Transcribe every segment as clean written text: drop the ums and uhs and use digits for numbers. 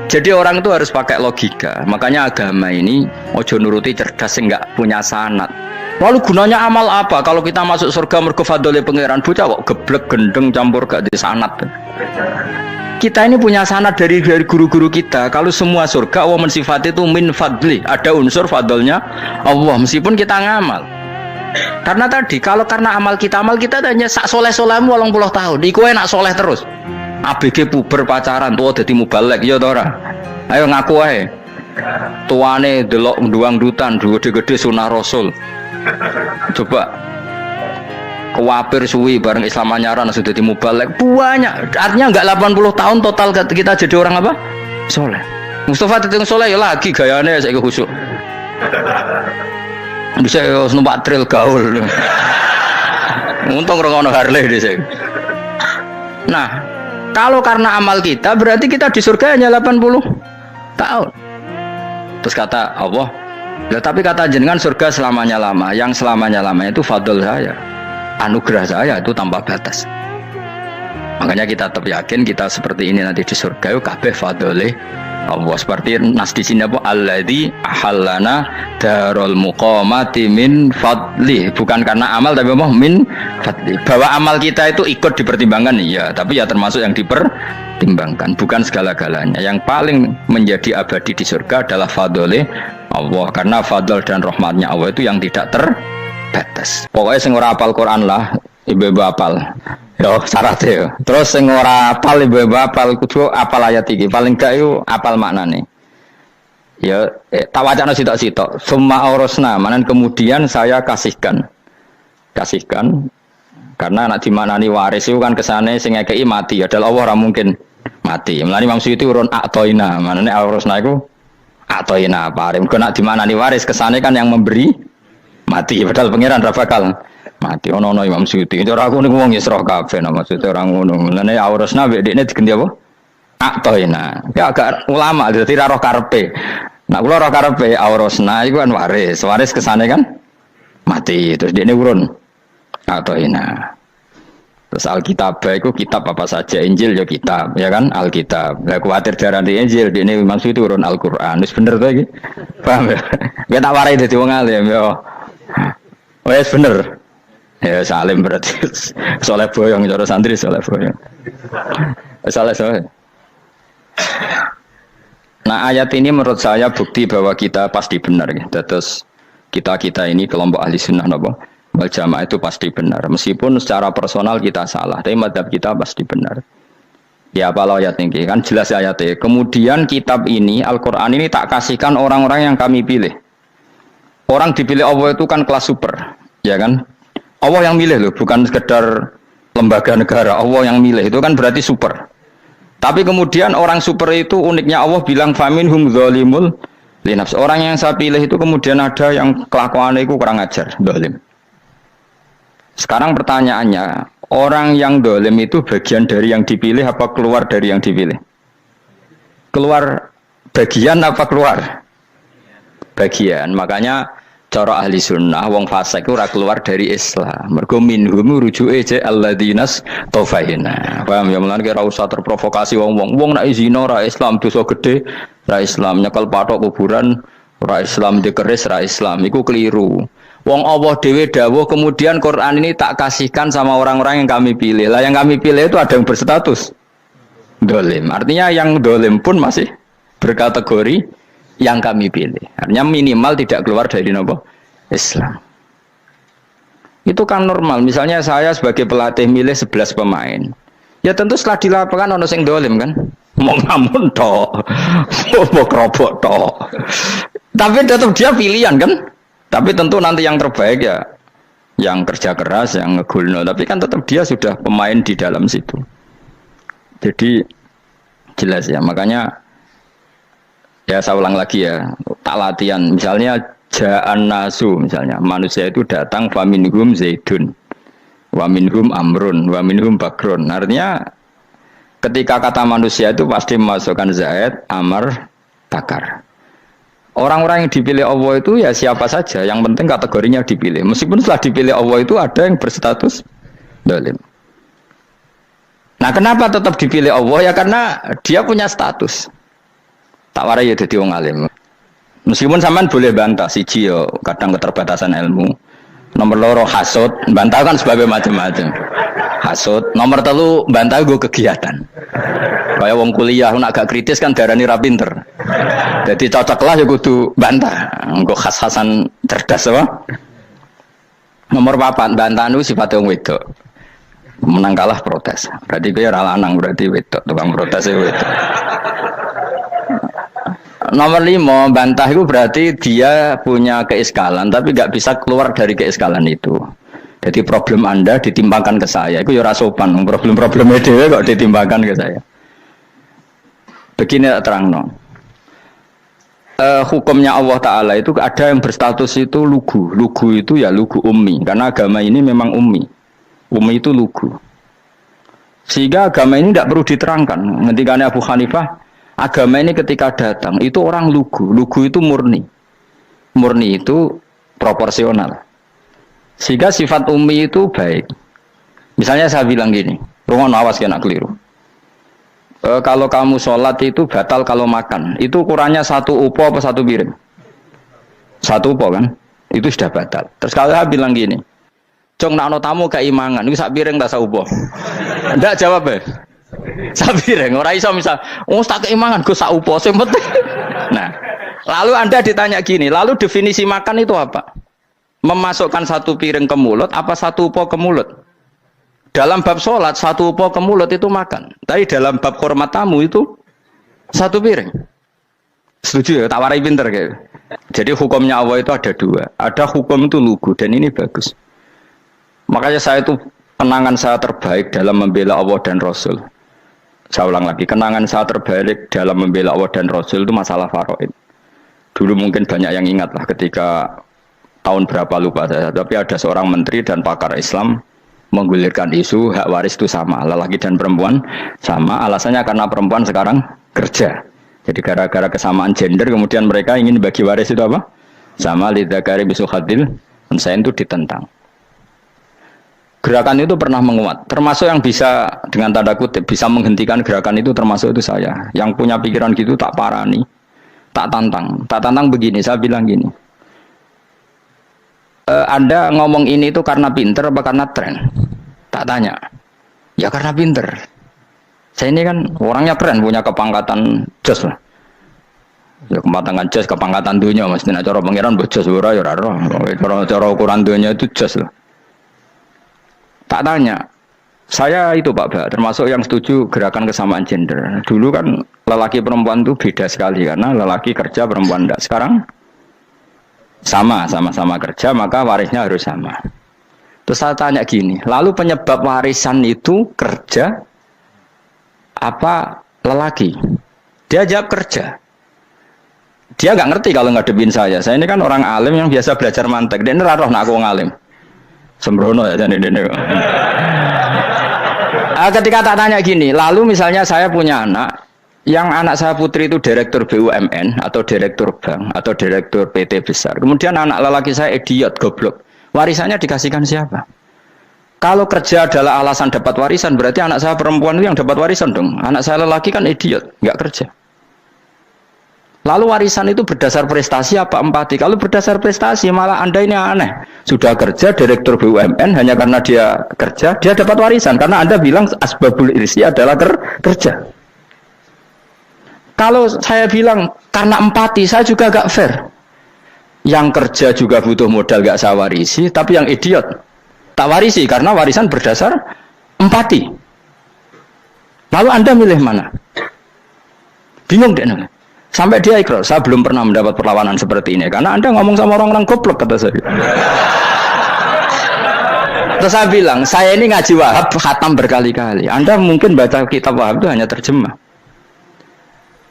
Jadi orang itu harus pakai logika. Makanya agama ini ojo nuruti cerdas sing enggak punya sanad. Lalu gunanya amal apa? Kalau kita masuk surga mergo fadhole pangeran, bocah kok geblek gendeng campur gak di sanad. Kita ini punya sanad dari guru-guru kita. Kalau semua surga Allah mensifati itu min fadli, ada unsur fadlnya Allah meskipun kita ngamal. Karena tadi kalau karena amal kita hanya sak soleh-solehmu 80 tahun. Iku enak soleh terus. ABG puber pacaran tua dadi mubalek ya ta ora? Ayo ngaku ae. Tuane delok nduang dutan gede-gede sunah Rasul. Coba kuwapir suwi bareng Islam anyaran sudah dadi mubalek banyak. Artinya enggak 80 tahun total kita jadi orang apa? Soleh. Mustafa teting soleh ya lagi gayane saiki khusuk. Bisa numpak trail gaul. Untung ngono Harley dhisik. Nah, kalau karena amal kita berarti kita di surga hanya 80 tahun. Terus kata Allah, ya, tapi kata jenengan surga selamanya lama. Yang selamanya lama itu fadl saya, anugerah saya itu tanpa batas. Makanya kita tetap yakin kita seperti ini nanti di surga itu kabeh fadlih Allah. Seperti nas di sini apa? Alladzi ahallana darul muqamati min fadli. Bukan karena amal tapi apa? Min fadli. Bahwa amal kita itu ikut dipertimbangkan ya, tapi ya termasuk yang dipertimbangkan, bukan segala-galanya. Yang paling menjadi abadi di surga adalah fadlih Allah, karena fadl dan rahmatnya Allah itu yang tidak terbatas. Pokoknya sing ora hafal Quran lah, ibu-ibu hafal. Yo syaratnya. Terus sing ora hafal ibu-ibu hafal kudu hafal ayat iki. Paling gak yo hafal maknane. Ya tak wacana sitok-sitok. Summa aurasna, manan kemudian saya kasihkan. Karena nak dimaknani waris itu kan kesane sing ngekeki mati. Adalah Allah ora mungkin mati. Mulane maksud itu urun atoina. Manane aurasna iku atoina paring. Kok nak dimaknani waris kesane kan yang memberi mati. Padahal pangeran ra bakal mati. Ono Imam Suyuti. Cara aku niku wong Isra kabeh nah maksudnya orang ngono. Mulane aurasna mek dekne diganti apa? Atoina. Ya agak ulama dadi ra roh karepe. Nak kula roh karepe aurasna iku kan waris. Waris kesane kan mati. Terus dekne urun atoina. Terus Alkitab itu kitab apa saja, Injil ya kitab, ya kan Alkitab. Lah kuwatir darah di Injil, ini maksud itu urun Al-Qur'an. Wis bener to iki? Paham ya? Ya tak warai dadi wong alim ya. Wis bener. Ya salim berarti. Soleh boyong cara santri soleh boyong. Soleh. Nah, ayat ini menurut saya bukti bahwa kita pasti benar ya. Terus kita ini kelompok ahli sunnah napa? Wal jamaah itu pasti benar. Meskipun secara personal kita salah, tapi mazhab kita pasti benar. Ya apa ayat ini kan jelas ayatnya. Kemudian kitab ini Al-Qur'an ini tak kasihkan orang-orang yang kami pilih. Orang dipilih Allah itu kan kelas super, ya kan? Allah yang milih loh, bukan sekedar lembaga negara. Allah yang milih itu kan berarti super. Tapi kemudian orang super itu uniknya Allah bilang faminhum zalimul linafs. Orang yang saya pilih itu kemudian ada yang kelakuannya itu kurang ajar, zalim. Sekarang pertanyaannya, orang yang zalim itu bagian dari yang dipilih apa keluar dari yang dipilih? Keluar bagian apa keluar? Bagian. Makanya cara ahli sunnah wong fasik ora keluar dari Islam. Mergo minhum rujuke je alladinas tofaina. Paham ya, mulane ora usah terprovokasi wong-wong. Wong nek zina ora Islam dosa gede, ora Islam nyekel patok kuburan, ora Islam dikeris, ora Islam. Iku keliru. Wong Allah dhewe dawuh kemudian Quran ini tak kasihkan sama orang-orang yang kami pilih. Lah yang kami pilih itu ada yang berstatus dolim. Artinya yang dolim pun masih berkategori yang kami pilih. Artinya minimal tidak keluar dari nopo Islam. Itu kan normal. Misalnya saya sebagai pelatih milih 11 pemain. Ya tentu setelah di lapangan ono sing dolim kan. Mau ngamun tok. Mau kerobok tok. Tapi tetap dia pilihan kan. Tapi tentu nanti yang terbaik ya yang kerja keras, yang ngegulno. Tapi kan tetap dia sudah pemain di dalam situ. Jadi jelas ya. Makanya ya saya ulang lagi ya, tak latihan. Misalnya ja'an nasu, misalnya manusia itu datang faminhum zaidun, wa minhum amrun, wa minhum bakrun. Artinya ketika kata manusia itu pasti memasukkan zaid, amr, bakar. Orang-orang yang dipilih Allah itu ya siapa saja, yang penting kategorinya dipilih. Meskipun setelah dipilih Allah itu ada yang berstatus zalim. Nah, kenapa tetap dipilih Allah? Ya karena dia punya status. Tak warai ya dadi wong alim. Meskipun sampean boleh bantah siji yo kadang keterbatasan ilmu. Nomor loro hasud, bantah kan sebabnya macam-macam. Hasud, nomor telu bantah gue kegiatan. Kayak wong kuliah nak gak kritis kan darani ra pinter. Jadi cocok lah ya kudu bantah. Engko khas-khasan cerdas apa? Nomor 4 bantah nu sifat wong wedok. Menang kalah protes. Berarti kowe ora lanang berarti wedok, tukang protes wedok. Nomor 5 bantah itu berarti dia punya keiskalan tapi nggak bisa keluar dari keiskalan itu. Jadi problem Anda ditimbangkan ke saya, itu ya ora sopan. Problem-problemnya dia kok ditimbangkan ke saya. Begini terang no. Hukumnya Allah Ta'ala itu ada yang berstatus itu lugu. Lugu itu ya lugu ummi. Karena agama ini memang ummi. Ummi itu lugu. Sehingga agama ini tidak perlu diterangkan. Ketika Abu Hanifah, agama ini ketika datang, itu orang lugu. Lugu itu murni. Murni itu proporsional. Sehingga sifat ummi itu baik. Misalnya saya bilang gini, rungon awas kena keliru. Kalau kamu sholat itu batal kalau makan. Itu ukurannya 1 upo apa 1 piring? 1 upo kan? Itu sudah batal. Terus kalau saya bilang gini, Cong nak tamu keimangan, itu 1 piring tak 1 upo. Enggak jawab ya? 1 piring. Orang iso misal, tak keimangan, gue 1 upo. Nah, lalu Anda ditanya gini, lalu definisi makan itu apa? Memasukkan 1 piring ke mulut, apa 1 upo ke mulut? Dalam bab sholat 1 upo ke mulut itu makan. Tapi dalam bab hormat tamu itu 1 piring. Setuju ya? Tak warai pinter kayak. Jadi hukumnya Allah itu ada 2. Ada hukum itu lugu dan ini bagus. Makanya saya itu kenangan saya terbaik dalam membela Allah dan Rasul. Saya ulang lagi, kenangan saya terbaik dalam membela Allah dan Rasul itu masalah faraid. Dulu mungkin banyak yang ingat lah ketika tahun berapa lupa saya. Tapi ada seorang menteri dan pakar Islam menggulirkan isu hak waris itu sama, lelaki dan perempuan sama, alasannya karena perempuan sekarang kerja. Jadi gara-gara kesamaan gender kemudian mereka ingin bagi waris itu apa? Sama lidzakari bisul hadil unsayain itu ditentang. Gerakan itu pernah menguat, termasuk yang bisa dengan tanda kutip bisa menghentikan gerakan itu termasuk itu saya. Yang punya pikiran gitu tak parani, tak tantang. Tak tantang begini, saya bilang gini. Anda ngomong ini itu karena pinter apa karena tren? Tak tanya. Ya karena pinter. Saya ini kan orangnya keren, punya kepangkatan jos lah. Ya kepangkatan jos, kepangkatan dunia. Mestinya cara pangeran bojos ora ya ora. Cara ukuran dunia itu jos lah. Tak tanya. Saya itu Pak, termasuk yang setuju gerakan kesamaan gender. Dulu kan lelaki perempuan itu beda sekali karena lelaki kerja perempuan enggak. Sekarang sama-sama kerja maka warisnya harus sama. Terus saya tanya gini, lalu penyebab warisan itu kerja apa lelaki? Dia jawab kerja. Dia nggak ngerti kalau ngadepin saya. Saya ini kan orang alim yang biasa belajar mantek. Dia neroh nak aku ngalim. Sembrono ya jadi dia. Ketika tak tanya gini, lalu misalnya saya punya anak. Yang anak saya putri itu direktur BUMN atau direktur bank atau direktur PT besar. Kemudian anak lelaki saya idiot, goblok. Warisannya dikasihkan siapa? Kalau kerja adalah alasan dapat warisan, berarti anak saya perempuan itu yang dapat warisan dong. Anak saya lelaki kan idiot, nggak kerja. Lalu warisan itu berdasar prestasi apa empati? Kalau berdasar prestasi malah Anda ini aneh. Sudah kerja direktur BUMN hanya karena dia kerja, dia dapat warisan. Karena Anda bilang asbabul irsi adalah kerja. Kalau saya bilang karena empati, saya juga gak fair. Yang kerja juga butuh modal gak saya warisi, tapi yang idiot tak warisi karena warisan berdasar empati. Lalu Anda milih mana? Bingung deh. Sampai dia ikrar, saya belum pernah mendapat perlawanan seperti ini karena Anda ngomong sama orang-orang goblok kata saya. Terus saya bilang, saya ini ngaji Wahab khatam berkali-kali. Anda mungkin baca kitab Wahab itu hanya terjemah.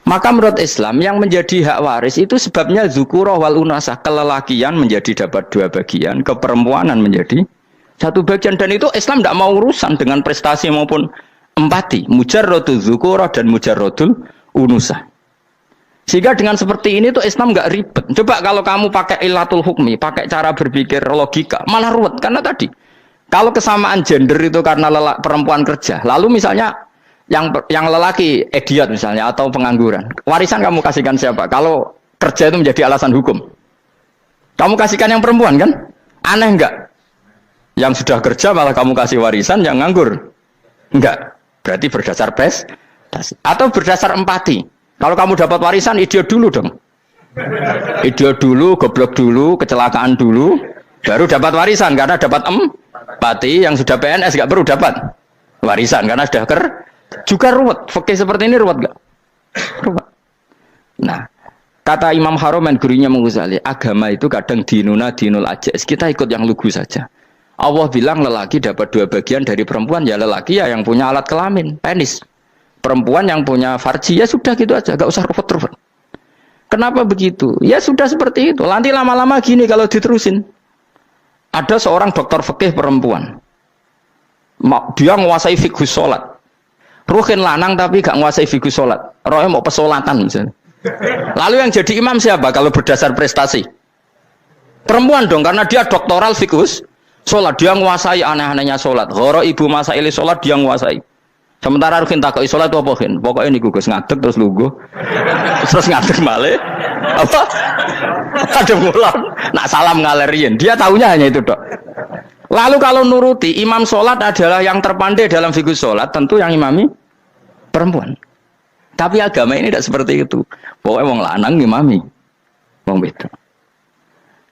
Maka menurut Islam yang menjadi hak waris itu sebabnya zukurah wal unasah, kelelakian menjadi dapat 2 bagian, keperempuanan menjadi 1 bagian, dan itu Islam tidak mau urusan dengan prestasi maupun empati, mujarrodul zukurah dan mujarrodul unusah. Sehingga dengan seperti ini tuh Islam nggak ribet. Coba kalau kamu pakai ilatul hukmi, pakai cara berpikir logika, malah ruwet karena tadi kalau kesamaan gender itu karena perempuan kerja, lalu misalnya Yang lelaki idiot misalnya atau pengangguran. Warisan kamu kasihkan siapa? Kalau kerja itu menjadi alasan hukum. Kamu kasihkan yang perempuan kan? Aneh enggak? Yang sudah kerja malah kamu kasih warisan yang nganggur. Enggak. Berarti berdasar prestasi atau berdasar empati. Kalau kamu dapat warisan idiot dulu dong. Idiot dulu, goblok dulu, kecelakaan dulu, baru dapat warisan karena dapat empati. Yang sudah PNS enggak perlu dapat warisan karena sudah juga ruwet. Fikih seperti ini ruwet enggak? Ruwet. Nah, kata Imam Haromen gurunya Ghazali, agama itu kadang dinuna dinul ajais. Kita ikut yang lugu saja. Allah bilang lelaki dapat 2 bagian dari perempuan, ya lelaki ya yang punya alat kelamin, penis. Perempuan yang punya farji, ya sudah gitu aja, gak usah ruwet-ruwet. Kenapa begitu? Ya sudah seperti itu. Nanti lama-lama gini kalau diterusin. Ada seorang dokter fikih perempuan. Dia menguasai fikih sholat. Ruhin lanang tapi gak menguasai fikih sholat. Rohnya mau pesolatan misalnya. Lalu yang jadi imam siapa kalau berdasar prestasi? Perempuan dong, karena dia doktoral fikus sholat, dia menguasai aneh-anehnya sholat. Horo ibu masa ili sholat dia menguasai. Sementara Rukin takoi sholat itu apa Rukin? Pokoknya ini gugus ngadeg terus lugu, terus ngadeg malah apa? Ada mulan, nak salam ngalerin. Dia tahunya hanya itu dok. Lalu kalau nuruti imam sholat adalah yang terpandai dalam fikus sholat, tentu yang imami perempuan. Tapi agama ini tidak seperti itu. Pokoknya wong lanang imami, wong beda.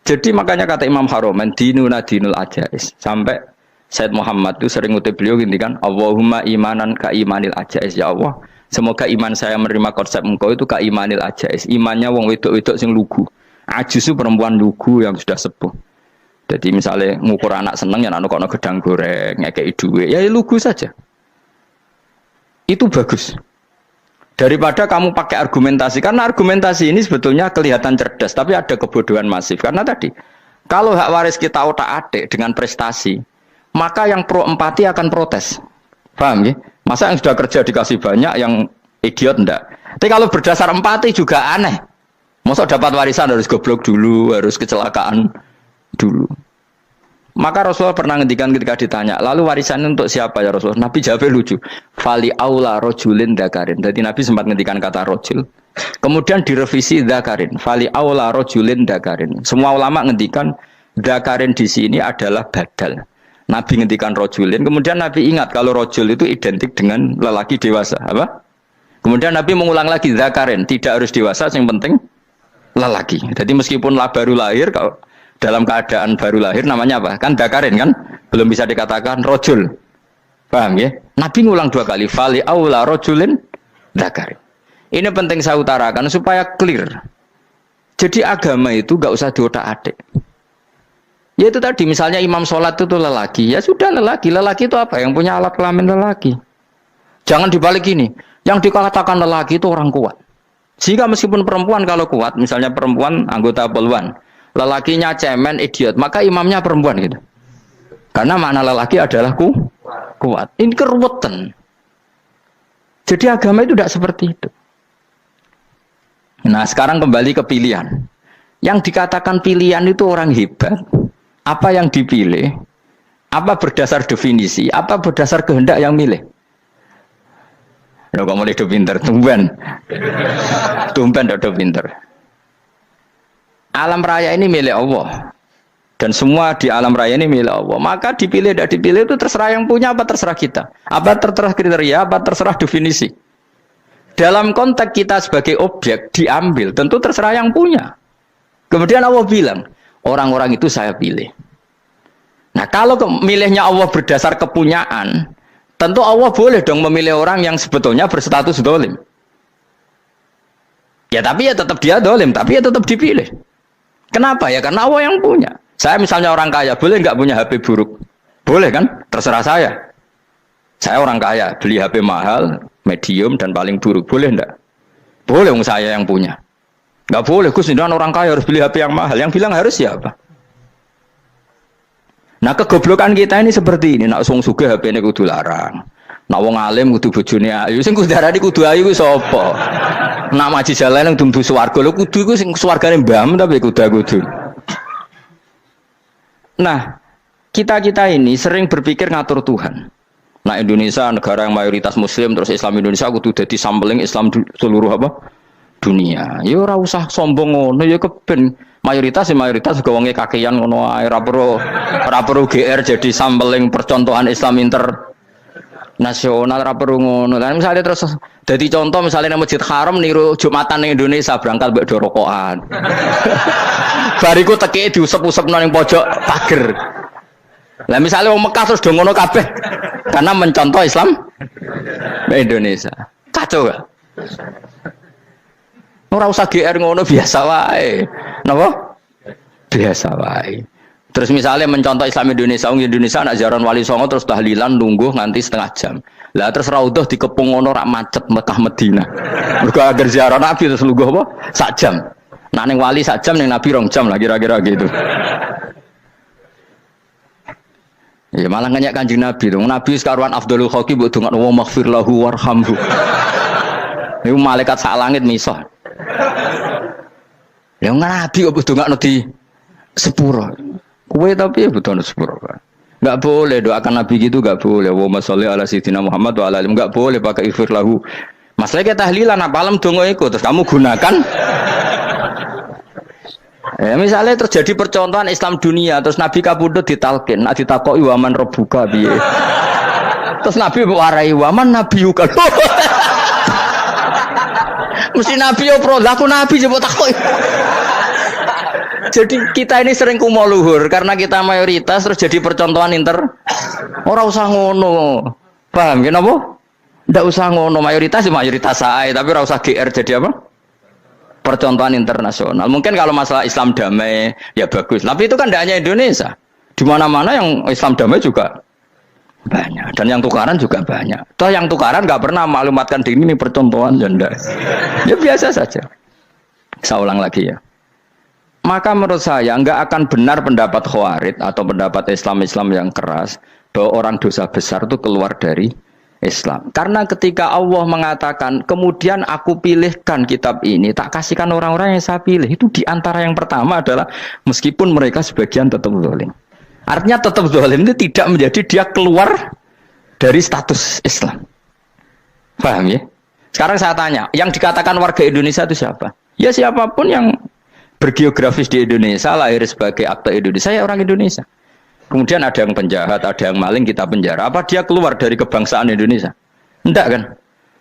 Jadi makanya kata Imam Haromen dinuna dinul ajais. Sampai Said Muhammad itu sering ngutip beliau gini kan, Allahumma imanan ka imanil ajais, ya Allah. Semoga iman saya menerima konsep engkau itu ka imanil ajais. Imannya wong wedok-wedok sing lugu. Ajis itu perempuan lugu yang sudah sepuh. Jadi misalnya ngukur anak seneng ya anak kono gedang goreng, ngekei duit, ya lugu saja. Itu bagus. Daripada kamu pakai argumentasi, karena argumentasi ini sebetulnya kelihatan cerdas, tapi ada kebodohan masif. Karena tadi, kalau hak waris kita otak-atik dengan prestasi, maka yang pro empati akan protes. Paham ya? Masa yang sudah kerja dikasih banyak, yang idiot enggak? Tapi kalau berdasar empati juga aneh. Masa dapat warisan harus goblok dulu, harus kecelakaan dulu. Maka Rasulullah pernah ngendikan ketika ditanya, lalu warisan untuk siapa ya Rasulullah? Nabi jawabnya lucu. Fali aula rojulin dakarin. Jadi Nabi sempat ngendikan kata rojul. Kemudian direvisi dakarin. Fali aula rojulin dakarin. Semua ulama ngendikan dakarin di sini adalah badal. Nabi ngendikan rojulin. Kemudian Nabi ingat kalau rojul itu identik dengan lelaki dewasa. Apa? Kemudian Nabi mengulang lagi dakarin. Tidak harus dewasa, yang penting lelaki. Jadi meskipun baru lahir, kalau dalam keadaan baru lahir namanya apa? Kan dakarin kan? Belum bisa dikatakan rojul. Paham ya? Nabi ngulang 2 kali. Fali aula rojulin dakarin. Ini penting saya utarakan supaya clear. Jadi agama itu gak usah diotak-atik. Ya itu tadi misalnya imam sholat itu lelaki. Ya sudah lelaki. Lelaki itu apa? Yang punya alat kelamin lelaki. Jangan dibalik ini. Yang dikatakan lelaki itu orang kuat. Sehingga meskipun perempuan kalau kuat, misalnya perempuan anggota poluan, lelakinya cemen, idiot, maka imamnya perempuan gitu. Karena makna lelaki adalah kuat. Ini keruwetan. Jadi agama itu tidak seperti itu. Nah sekarang kembali ke pilihan. Yang dikatakan pilihan itu orang hebat. Apa yang dipilih? Apa berdasar definisi? Apa berdasar kehendak yang milih? Ya kamu udah pinter, tumben udah pinter. Alam raya ini milik Allah. Dan semua di alam raya ini milik Allah. Maka dipilih tidak dipilih itu terserah yang punya apa terserah kita. Apa terserah kriteria, apa terserah definisi. Dalam konteks kita sebagai objek diambil, tentu terserah yang punya. Kemudian Allah bilang, orang-orang itu saya pilih. Nah kalau milihnya Allah berdasar kepunyaan, tentu Allah boleh dong memilih orang yang sebetulnya berstatus dolim. Ya tapi ya tetap dia dolim, tapi ya tetap dipilih. Kenapa ya? Karena Allah yang punya. Saya misalnya orang kaya, boleh nggak punya HP buruk? Boleh kan? Terserah saya. Saya orang kaya, beli HP mahal, medium dan paling buruk. Boleh enggak? Boleh saya yang punya. Nggak boleh, Gus, orang kaya harus beli HP yang mahal. Yang bilang harus siapa? Nah kegoblokan kita ini seperti ini. Nak wong sugih HP-ne kudu larang. Nak wong alim kudu bojone ayu. Sing kudu darani kudu ayu ku sapa? Nak maji jalan yang dumbu swarga lho kudu iku sing swargane mbam tapi kudu. Nah, kita-kita ini sering berpikir ngatur Tuhan. Nah Indonesia negara yang mayoritas Muslim terus Islam Indonesia kudu dadi sampling Islam seluruh apa? Dunia. Ya ora usah sombong ngono ya keben mayoritas ya mayoritas juga wonge kakean ngono ae ora perlu GR jadi sampling percontohan Islam internasional ora perlu ngono. Lah misalnya terus dadi contoh misalnya nang Masjid Haram niru Jumatan ning Indonesia berangkat mbek do rokokan. Bariku teki diusep-usep nang pojok pager. Lah misalnya wong Mekah terus do ngono kabeh karena mencontoh Islam Indonesia. Kacau gak? Ora usah GR ngono biasa wae. Napa? Biasa wae. Terus misalnya mencontoh Islam Indonesia, Indonesia nak ziarah Wali Songo terus tahlilan nunggu nganti setengah jam. Lah terus raudhah dikepung ngono rak macet Mekah Madinah. Mergo agar ziarah Nabi terus lungguh apa? Sak jam. Nak ning wali sak jam ning Nabi 2 jam lah kira-kira gitu. Ya malah nganyak Kanjeng Nabi dong. Nabi sekaruan Afdhalul Khalqi mbok dongakno wa maghfir lahu warhamhu. Niku malaikat sak langit misah. Ya Nabi kok dongakno di sepuro. Kowe tapi ya butuh sepuro kan. Enggak boleh doakan Nabi gitu enggak boleh. Wa sholli ala sayyidina Muhammad wa ala alihi enggak boleh pakai ighfir lahu. Masalah kita tahlilan apa alam donga iku terus kamu gunakan. Ya, misalnya terjadi percontohan Islam dunia, terus Nabi kapundhut ditalkin, nak ditakoki waman rabbuka piye. Terus Nabi warai waman nabiyuka. Mesti Nabi yo pro, lah aku Nabi coba takoki. Jadi kita ini sering kumo luhur karena kita mayoritas terus jadi percontohan ora usah ngono. Paham ya napa? Ndak usah ngono, mayoritas ya mayoritas ae, tapi ora usah GR jadi apa? Percontohan internasional. Mungkin kalau masalah Islam damai ya bagus. Tapi itu kan tidak hanya Indonesia. Di mana-mana yang Islam damai juga banyak. Dan yang tukaran juga banyak. Toh yang tukaran nggak pernah maklumatkan diri ini percontohan janda. Ya biasa saja. Saya ulang lagi ya. Maka menurut saya nggak akan benar pendapat Khawarij atau pendapat Islam yang keras bahwa orang dosa besar itu keluar dari Islam. Karena ketika Allah mengatakan, kemudian aku pilihkan kitab ini, tak kasihkan orang-orang yang saya pilih. Itu diantara yang pertama adalah, meskipun mereka sebagian tetap zalim. Artinya tetap zalim itu tidak menjadi dia keluar dari status Islam. Paham ya? Sekarang saya tanya, yang dikatakan warga Indonesia itu siapa? Ya siapapun yang bergeografis di Indonesia, lahir sebagai akta Indonesia, ya orang Indonesia. Kemudian ada yang penjahat, ada yang maling, kita penjara. Apa dia keluar dari kebangsaan Indonesia? Enggak kan?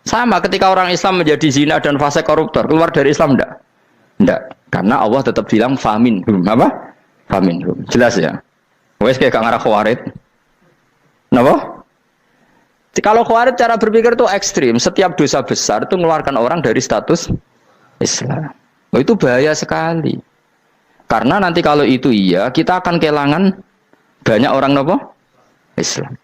Sama ketika orang Islam menjadi zina dan fase koruptor, keluar dari Islam enggak? Enggak. Karena Allah tetap bilang faminhum. Apa? Faminhum. Jelas ya? Wes kayak ngarah Khawarij. Kenapa? Kalau Khawarij cara berpikir itu ekstrim. Setiap dosa besar itu mengeluarkan orang dari status Islam. Oh, itu bahaya sekali. Karena nanti kalau itu iya, kita akan kehilangan banyak orang nopo Islam.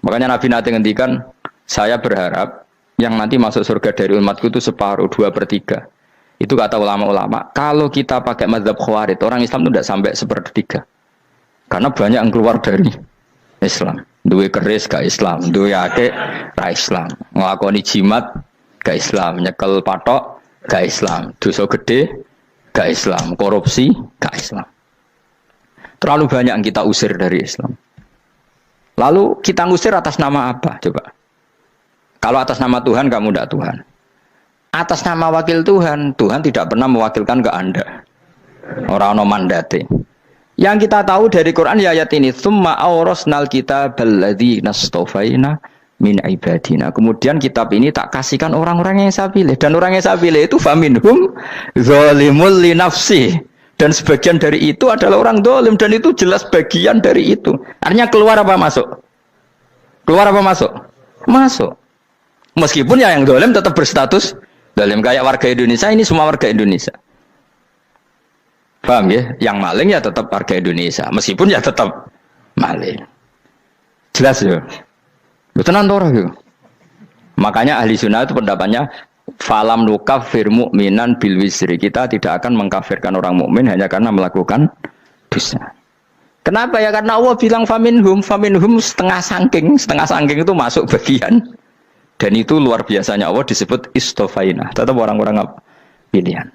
Makanya Nabi nanti ngendikan, saya berharap yang nanti masuk surga dari umatku itu separuh, 2/3. Itu kata ulama-ulama. Kalau kita pakai mazhab Khawarij, orang Islam itu tidak sampai 1/3. Karena banyak yang keluar dari Islam. Duwe keris gak Islam, duwe akeh ra Islam, nglakoni jimat gak Islam, nyekel patok gak Islam, dosa gede gak Islam, korupsi gak Islam. Terlalu banyak yang kita usir dari Islam. Lalu kita ngusir atas nama apa? Coba. Kalau atas nama Tuhan, kamu tidak Tuhan. Atas nama wakil Tuhan, Tuhan tidak pernah mewakilkan ke Anda. Orang-orang mandate. Yang kita tahu dari Quran ya ayat ini, tsumma awrasnal kitabal ladzina istafaina min ibadina. Kemudian kitab ini tak kasihkan orang-orang yang saya pilih. Dan orang yang saya pilih itu faminhum zalimul li nafsi. Dan sebagian dari itu adalah orang dolim. Dan itu jelas bagian dari itu. Artinya keluar apa masuk? Keluar apa masuk? Masuk. Meskipun ya yang dolim tetap berstatus dolim. Kayak warga Indonesia, ini semua warga Indonesia. Paham ya? Yang maling ya tetap warga Indonesia. Meskipun ya tetap maling. Jelas ya? Betul nanti gitu. Makanya ahli sunnah itu pendapatnya falam nukafir mu'minan bil wisri. Kita tidak akan mengkafirkan orang mukmin hanya karena melakukan dosa. Kenapa ya? Karena Allah bilang faminhum setengah sangking itu masuk bagian. Dan itu luar biasanya Allah disebut istofaina. Tetap orang-orang pilihan.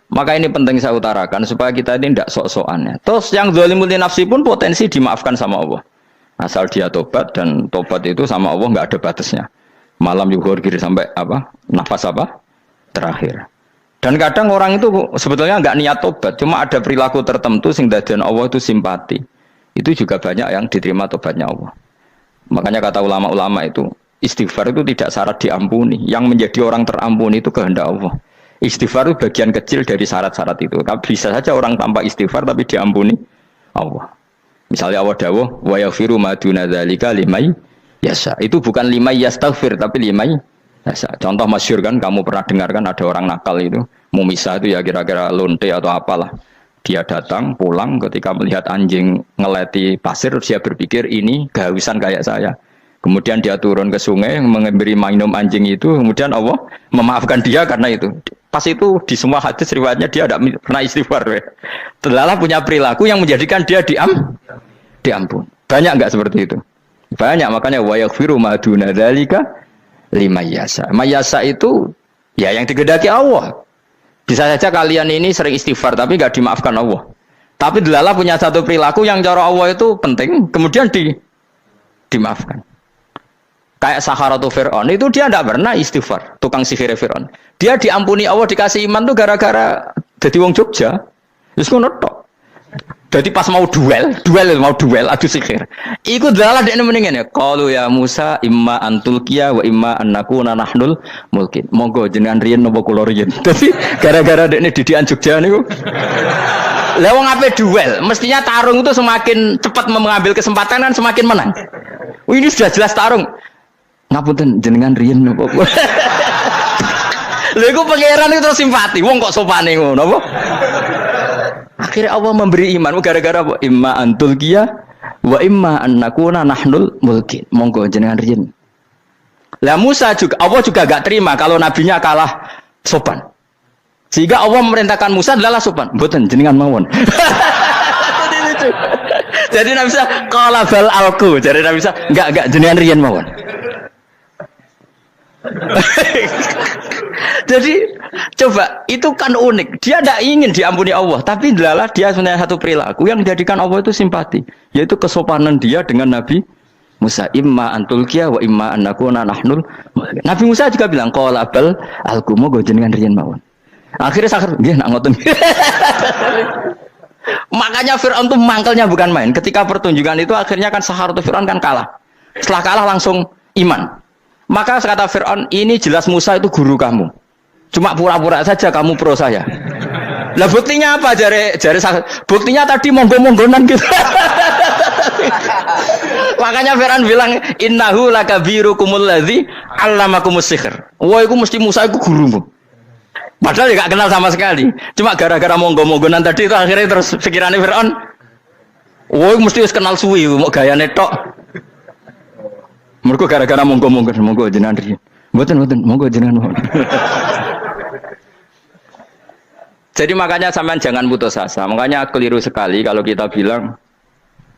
Maka ini penting saya utarakan supaya kita ini tidak sok-sokan ya. Terus yang zalimul li nafsi pun potensi dimaafkan sama Allah. Asal dia tobat, dan tobat itu sama Allah nggak ada batasnya. Malam yuhur kiri sampai apa? Nafas apa? Terakhir. Dan kadang orang itu sebetulnya nggak niat tobat, cuma ada perilaku tertentu sehingga dadian Allah itu simpati. Itu juga banyak yang diterima tobatnya Allah. Makanya kata ulama-ulama itu, istighfar itu tidak syarat diampuni. Yang menjadi orang terampuni itu kehendak Allah. Istighfar itu bagian kecil dari syarat-syarat itu. Tapi bisa saja orang tanpa istighfar tapi diampuni Allah. Misalnya Allah dawuh, wa yaghfiru ma duna dzalika limay yasha. Itu bukan limay yastaghfir tapi limay yasha. Contoh masyhur kan, kamu pernah dengar kan ada orang nakal itu, mumisah itu ya kira-kira lonte atau apalah. Dia datang pulang ketika melihat anjing ngeleti pasir, dia berpikir ini kehausan kayak saya. Kemudian dia turun ke sungai memberi minum anjing itu, kemudian Allah memaafkan dia karena itu. Pas itu di semua hadis riwayatnya dia tidak pernah istighfar. Terlalu punya perilaku yang menjadikan dia diampun. Banyak enggak seperti itu? Banyak, makanya wa yaghfiru ma duna dzalika liman yasha. Mayasa itu ya yang digedaki Allah. Bisa saja kalian ini sering istighfar tapi enggak dimaafkan Allah. Tapi delala punya satu perilaku yang cara Allah itu penting, kemudian dimaafkan. Kayak Saharatu Fir'aun itu dia tidak pernah istighfar, tukang sihir Fir'aun. Dia diampuni Allah, dikasih iman tuh gara-gara jadi wong Jogja. Terus ngono tok. Jadi pas mau duel adu sihir. Iku dalah dekne mendingan ya. Qalu ya Musa imma antulqiya wa imma annakuna nahnul mulkin. Monggo jenengan riyen napa kula riyen. Dadi gara-gara dekne didikan Jogja niku. Lah wong ape duel, mestinya tarung itu semakin cepat mengambil kesempatan kan semakin menang. Ini sudah jelas tarung. Ngapunten jenengan riyen napa kula. Lha iku pangeran itu terus simpati. Wong kok sopane ngono apa? Akhirnya Allah memberi iman gara-gara apa? Imma antulqiya wa imma annakuna nahnul mulkin. Monggo jenengan riyen. Lah Musa juga Allah juga gak terima kalau nabinya kalah sopan. Sehingga Allah memerintahkan Musa adalah sopan. Mboten jenengan mawon. Jadi Nabi Musa qala bal alqu. Jadi Nabi Musa enggak jenengan riyen mawon. Jadi coba itu kan unik. Dia tidak ingin diampuni Allah, tapi adalah dia sebenarnya satu perilaku yang menjadikan Allah itu simpati, yaitu kesopanan dia dengan Nabi Musa. Imma antulqiya wa imma annakuna nahnul. Nabi Musa juga bilang qala bal alqu moga jenengan riyen mawon. Akhirnya sakar nggih nak ngoten. Makanya Fir'aun itu mangkelnya bukan main. Ketika pertunjukan itu akhirnya kan Saharatu Fir'aun kan kalah. Setelah kalah langsung iman. Maka kata Fir'aun, ini jelas Musa itu guru kamu. Cuma pura-pura saja kamu pro saya. Lah buktinya apa? Jare buktinya tadi monggo-monggonan gitu. Makanya Fir'aun bilang innahu lakabirukumul ladzi 'allamakumus sihr. Wah, itu mesti Musa itu gurumu. Padahal dia gak kenal sama sekali. Cuma gara-gara monggo-monggonan tadi itu akhirnya terus pikirannya Fir'aun. Wah, mesti wis kenal suwi, mau gayane tok. Mergo gara-gara monggo jenengan riyen. Mboten monggo jenengan mohon. Jadi makanya sampean jangan putus asa. Makanya keliru sekali kalau kita bilang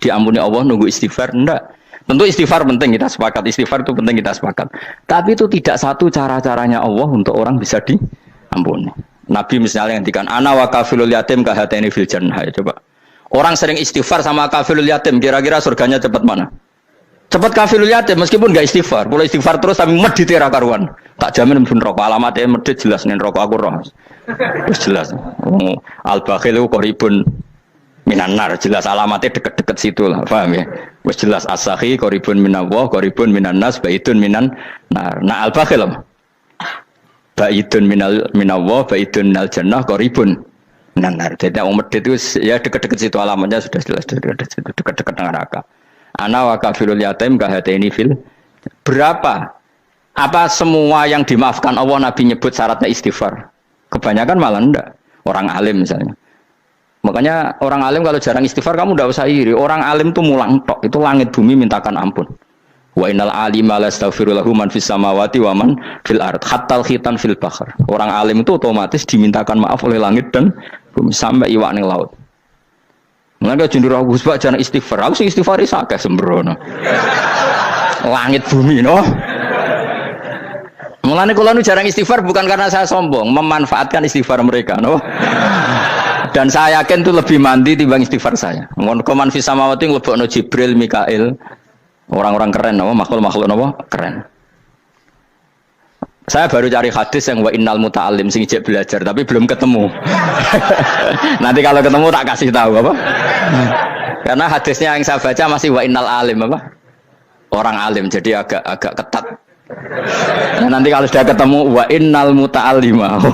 diampuni Allah nunggu istighfar. Enggak. Tentu istighfar penting, kita sepakat. Istighfar itu penting, kita sepakat. Tapi itu tidak satu cara-caranya Allah untuk orang bisa diampuni. Nabi misalnya ngendikan ana wa kafilul yatim kahateni fil jannah. Coba. Orang sering istighfar sama kafilul yatim, kira-kira surganya cepat mana? Cepat kafirul yatim meskipun enggak istighfar. Kalau istighfar terus tapi medit ra karuan. Tak jamin mlebu neraka. Alamatnya medit jelas ning neraka aku roh. Wis jelas. Al-bakhil qaribun minan nar. Jelas alamatnya deket-deket situ lah. Paham ya? Wis jelas as-sakhi qaribun minallah, qaribun minan nas, baitun minan nar. Nah al-bakhil baitun minallah, baitun minal jannah, qaribun minan nar. Jadi wong medit itu ya deket-deket situ alamatnya sudah jelas deket-deket neraka. Ana wa kafirul yatim kahateni fil. Berapa? Apa semua yang dimaafkan Allah Nabi nyebut syaratnya istighfar? Kebanyakan malah enggak. Orang alim misalnya. Makanya orang alim kalau jarang istighfar kamu enggak usah iri. Orang alim tuh mulang tok. Itu langit bumi mintakan ampun. Wa innal alima lastaghfiru lahu man fis samawati wa man fil ard hatta khitan fil bahr. Orang alim itu otomatis dimintakan maaf oleh langit dan bumi sampai iwak ning laut. Mulane jendur aku sebab jangan istighfar. Aku sing istighfar is akeh sembrono. Langit bumi no. Mulane kula nu jarang istighfar bukan karena saya sombong, memanfaatkan istighfar mereka no. Dan saya yakin itu lebih mandi timbang istighfar saya. Mon koman fi samawati nglebokno Jibril, Mikail, Orang-orang keren apa makhluk-makhluk apa keren. Saya baru cari hadis yang wa innal muta'allim sing ijek belajar tapi belum ketemu. Nanti kalau ketemu tak kasih tahu apa? Karena hadisnya yang saya baca masih wa innal alim apa? Orang alim jadi agak ketat. Nah, nanti kalau sudah ketemu wa innal muta'allima.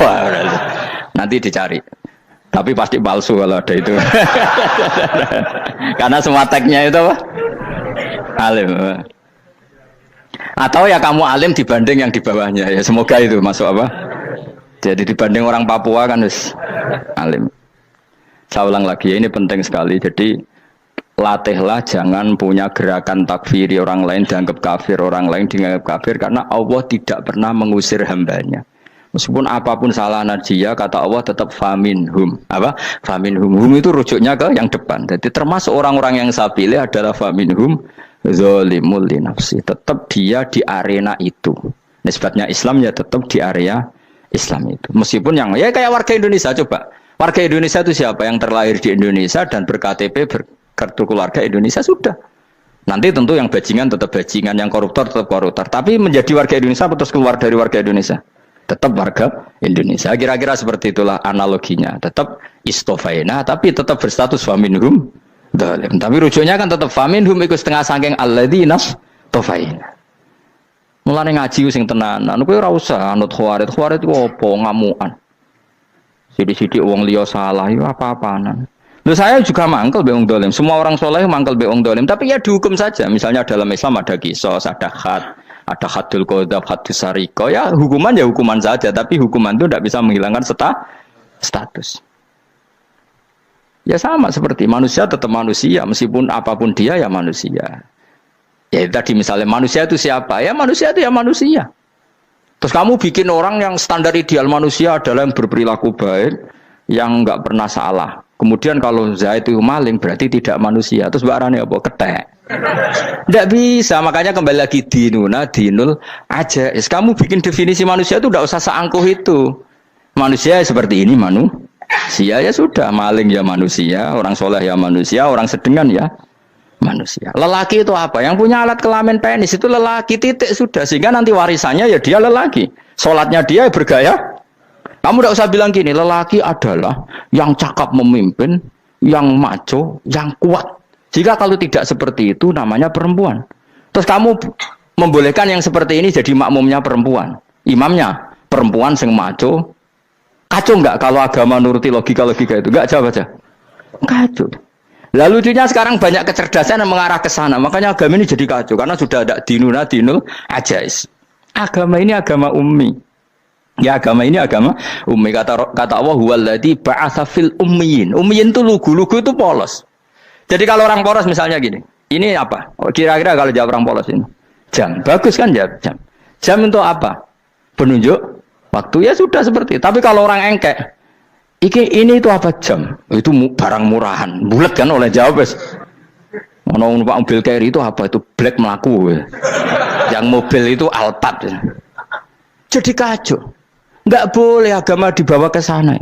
Nanti dicari. Tapi pasti palsu kalau ada itu. Karena semua tagnya itu apa? Alim. Atau ya kamu alim dibanding yang di bawahnya ya semoga itu masuk apa? Jadi dibanding orang Papua kan harus alim. Saya ulang lagi ya, ini penting sekali. Jadi latihlah jangan punya gerakan takfiri orang lain dianggap kafir, orang lain dianggap kafir karena Allah tidak pernah mengusir hambanya. Meskipun apapun salah najiyah kata Allah tetap faminhum. Apa? Faminhum. Hum itu rujuknya ke yang depan. Jadi termasuk orang-orang yang saya pilih adalah faminhum zalimul li nafsi. Tetap dia di arena itu. Nisbatnya Islam ya tetap di area Islam itu. Meskipun yang ya kayak warga Indonesia coba. Warga Indonesia itu siapa yang terlahir di Indonesia dan ber-KTP berkartu keluarga Indonesia sudah. Nanti tentu yang bajingan tetap bajingan, yang koruptor tetap koruptor. Tapi menjadi warga Indonesia terus keluar dari warga Indonesia. Tetap warga Indonesia. Kira-kira seperti itulah analoginya. Tetap istofaina tapi tetap berstatus faminhum zalim. Tapi rujuknya kan tetap faminhum iku setengah saking alladzinas tofaina. Mulane ngaji sing tenanan. Kowe ora usah anut khawarit. Khawarit ku opo ngamukan. Sidik-sidik wong liya salah yo apa-apanan. Loh saya juga mangkel be wong zalim. Semua orang soleh mangkel be wong zalim. Tapi ya dihukum saja. Misalnya dalam Islam ada qisas, ada had, ada hadul qadzaf, hadus sariko. Ya hukuman saja. Tapi hukuman itu tidak bisa menghilangkan status. Ya sama seperti manusia tetap manusia. Meskipun apapun dia ya manusia. Ya tadi misalnya manusia itu siapa? Ya manusia itu ya manusia. Terus kamu bikin orang yang standar ideal manusia adalah yang berperilaku baik, yang enggak pernah salah. Kemudian kalau Zaid itu maling berarti tidak manusia. Terus barangnya apa? Ketek. Tidak bisa. Makanya kembali lagi dinul aja. Kamu bikin definisi manusia itu tidak usah seangkuh itu. Manusia seperti ini manusia ya sudah. Maling ya manusia, orang soleh ya manusia, orang sedengan ya manusia. Lelaki itu apa? Yang punya alat kelamin penis itu lelaki titik sudah. Sehingga nanti warisannya ya dia lelaki. Sholatnya dia bergaya. Kamu tidak usah bilang gini, lelaki adalah yang cakap memimpin, yang maco, yang kuat. Jika kalau tidak seperti itu namanya perempuan. Terus kamu membolehkan yang seperti ini jadi makmumnya perempuan. Imamnya perempuan sing maco. Kacau enggak kalau agama nuruti logika-logika itu? Enggak jawab aja. Kacau. Lalu lucunya sekarang banyak kecerdasan yang mengarah ke sana. Makanya agama ini jadi kacau. Karena sudah ada dinul ajais. Agama ini agama ummi. Ya agama ini agama ummi. Kata Allah huwallazi ba'atsa fil ummiyin. Ummiyin itu lugu itu polos. Jadi kalau orang polos misalnya gini. Ini apa? Kira-kira kalau jawab orang polos ini. Jam. Bagus kan jawab jam. Jam untuk apa? Penunjuk waktu ya sudah seperti itu. Tapi kalau orang engkek ini itu apa jam? Itu barang murahan. Bulat kan oleh jawab es. Mau numpak mobil carry itu apa? Itu black melaku. Yang mobil itu Alphard. Jadi kacau. Enggak boleh agama dibawa ke sana.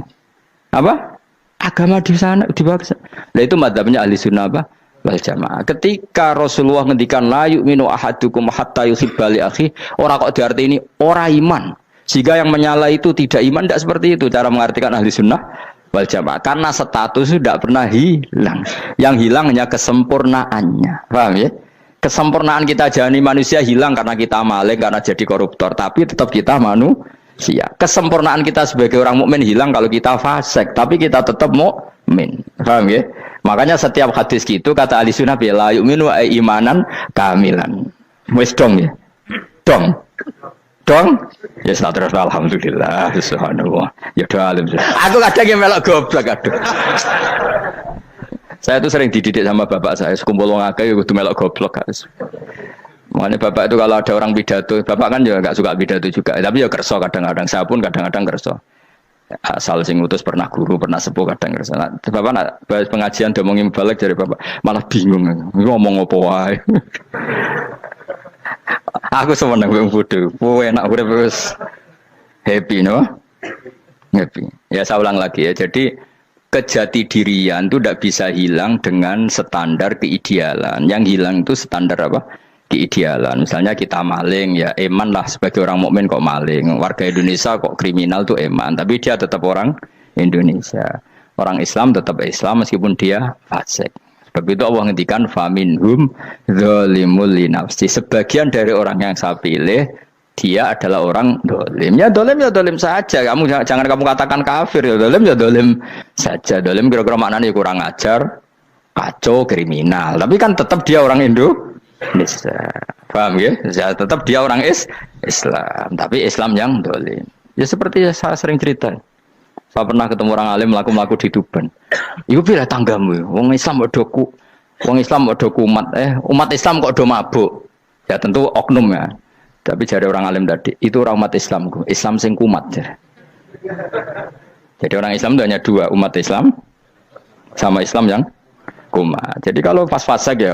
Apa? Agama di sana dibawa ke sana. Nah itu madzhabnya ahli sunnah apa? Wal jamaah. Ketika Rasulullah ngendikan la yu'minu ahadukum hatta yuhibba li akhi, ora kok diarti ini ora iman. Sehingga yang menyala itu tidak iman, tidak seperti itu cara mengartikan ahli sunnah wal jamaah. Karena status itu tidak pernah hilang. Yang hilang hanya kesempurnaannya. Paham ya? Kesempurnaan kita jadi manusia hilang karena kita maling, karena jadi koruptor. Tapi tetap kita manusia. Kesempurnaan kita sebagai orang mukmin hilang kalau kita fasik. Tapi kita tetap mukmin. Paham ya? Makanya setiap hadis gitu kata ahli sunnah la yu'minu imanan kamilan. Wis dong ya? Dong. Ya terus alhamdulillah subhanallah. Ya doa alim. Aku kadang yang melok goblok aduh. Saya tuh sering dididik sama bapak saya, sekumpul wong akeh ya kudu melok goblok guys. Makanya bapak itu kalau ada orang pidato, bapak kan juga enggak suka pidato juga, tapi ya kerso kadang-kadang, saya pun kadang-kadang kerso. Asal sing ngutus pernah guru, pernah sepuh kadang kerso. Nah, bapak nak bahas pengajian ngomongin balik dari bapak, malah bingung ngomong apa wae. Aku seneng wong bodoh. Kowe enak urip wis happy no? Happy. Ya saya ulang lagi ya. Jadi kejati dirian itu tidak bisa hilang dengan standar keidealan. Yang hilang itu standar apa? keidealan. Misalnya kita maling, ya eman lah sebagai orang mukmin kok maling. Warga Indonesia kok kriminal tuh eman, tapi dia tetap orang Indonesia. Orang Islam tetap Islam meskipun dia fasik. Sebab itu Allah ngendikan faminhum zalimul linafsi. Sebagian dari orang yang saya pilih dia adalah orang dolim. Ya dolim saja. Kamu jangan kamu katakan kafir ya dolim saja. Dolim kira-kira maknanya kurang ajar, kacau, kriminal. Tapi kan tetap dia orang Indonesia. Paham ya? Ya tetap dia orang Islam. Tapi Islam yang dolim. Ya seperti saya sering cerita. Saya pernah ketemu orang alim melaku di Tuban. Iku pilih tanggamu. Wong Islam kok do kumat. Umat Islam kok do mabuk. Ya tentu oknum ya. Tapi dari orang alim tadi, itu orang umat Islamku. Islam sing kumat. Jadi orang Islam itu hanya dua, umat Islam sama Islam yang kumat. Jadi kalau pas fase ya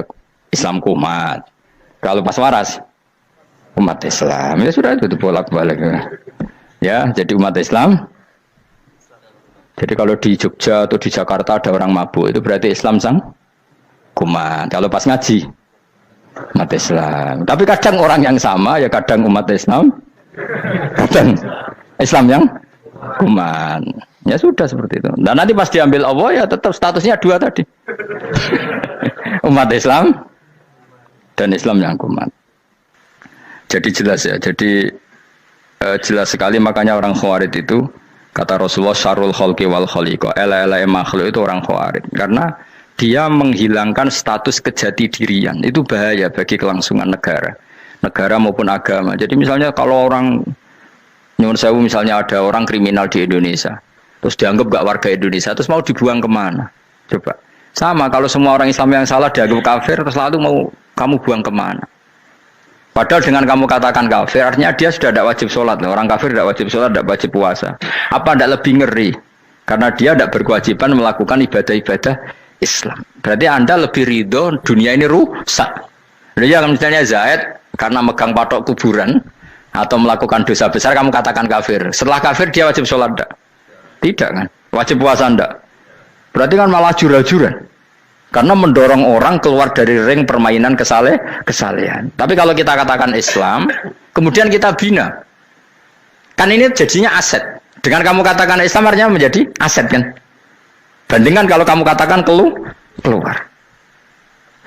Islam kumat. Kalau pas waras umat Islam. Ya sudah itu bolak-balik. Ya, jadi umat Islam. Jadi kalau di Jogja atau di Jakarta ada orang mabuk, itu berarti Islam sang kumat. Kalau pas ngaji, umat Islam. Tapi kadang orang yang sama, ya kadang umat Islam, kadang Islam yang kumat. Ya sudah seperti itu. Dan nanti pas diambil Allah, ya tetap statusnya dua tadi. Umat Islam dan Islam yang kumat. Jadi jelas ya. Jadi jelas sekali makanya orang Khawarij itu kata Rasulullah syarrul khalqi wal khaliqa, ela-ela makhluk itu orang Khawarij karena dia menghilangkan status kejati dirian. Itu bahaya bagi kelangsungan negara maupun agama. Jadi misalnya kalau orang nyuwun sewu misalnya ada orang kriminal di Indonesia terus dianggap gak warga Indonesia terus mau dibuang kemana? Coba sama kalau semua orang Islam yang salah dianggap kafir terus lalu mau kamu buang kemana? Padahal dengan kamu katakan kafir, artinya dia sudah tidak wajib sholat. Orang kafir tidak wajib sholat, tidak wajib puasa. Apa tidak lebih ngeri? Karena dia tidak berkewajiban melakukan ibadah-ibadah Islam. Berarti Anda lebih ridho dunia ini rusak. Jadi misalnya Zaid, karena megang patok kuburan, atau melakukan dosa besar, kamu katakan kafir. Setelah kafir, dia wajib sholat tidak? Tidak kan? Wajib puasa tidak? Berarti kan malah jura-juran. Karena mendorong orang keluar dari ring permainan kesalehan. Tapi kalau kita katakan Islam, kemudian kita bina. Kan ini jadinya aset. Dengan kamu katakan Islam artinya menjadi aset kan. Bandingkan kalau kamu katakan keluar.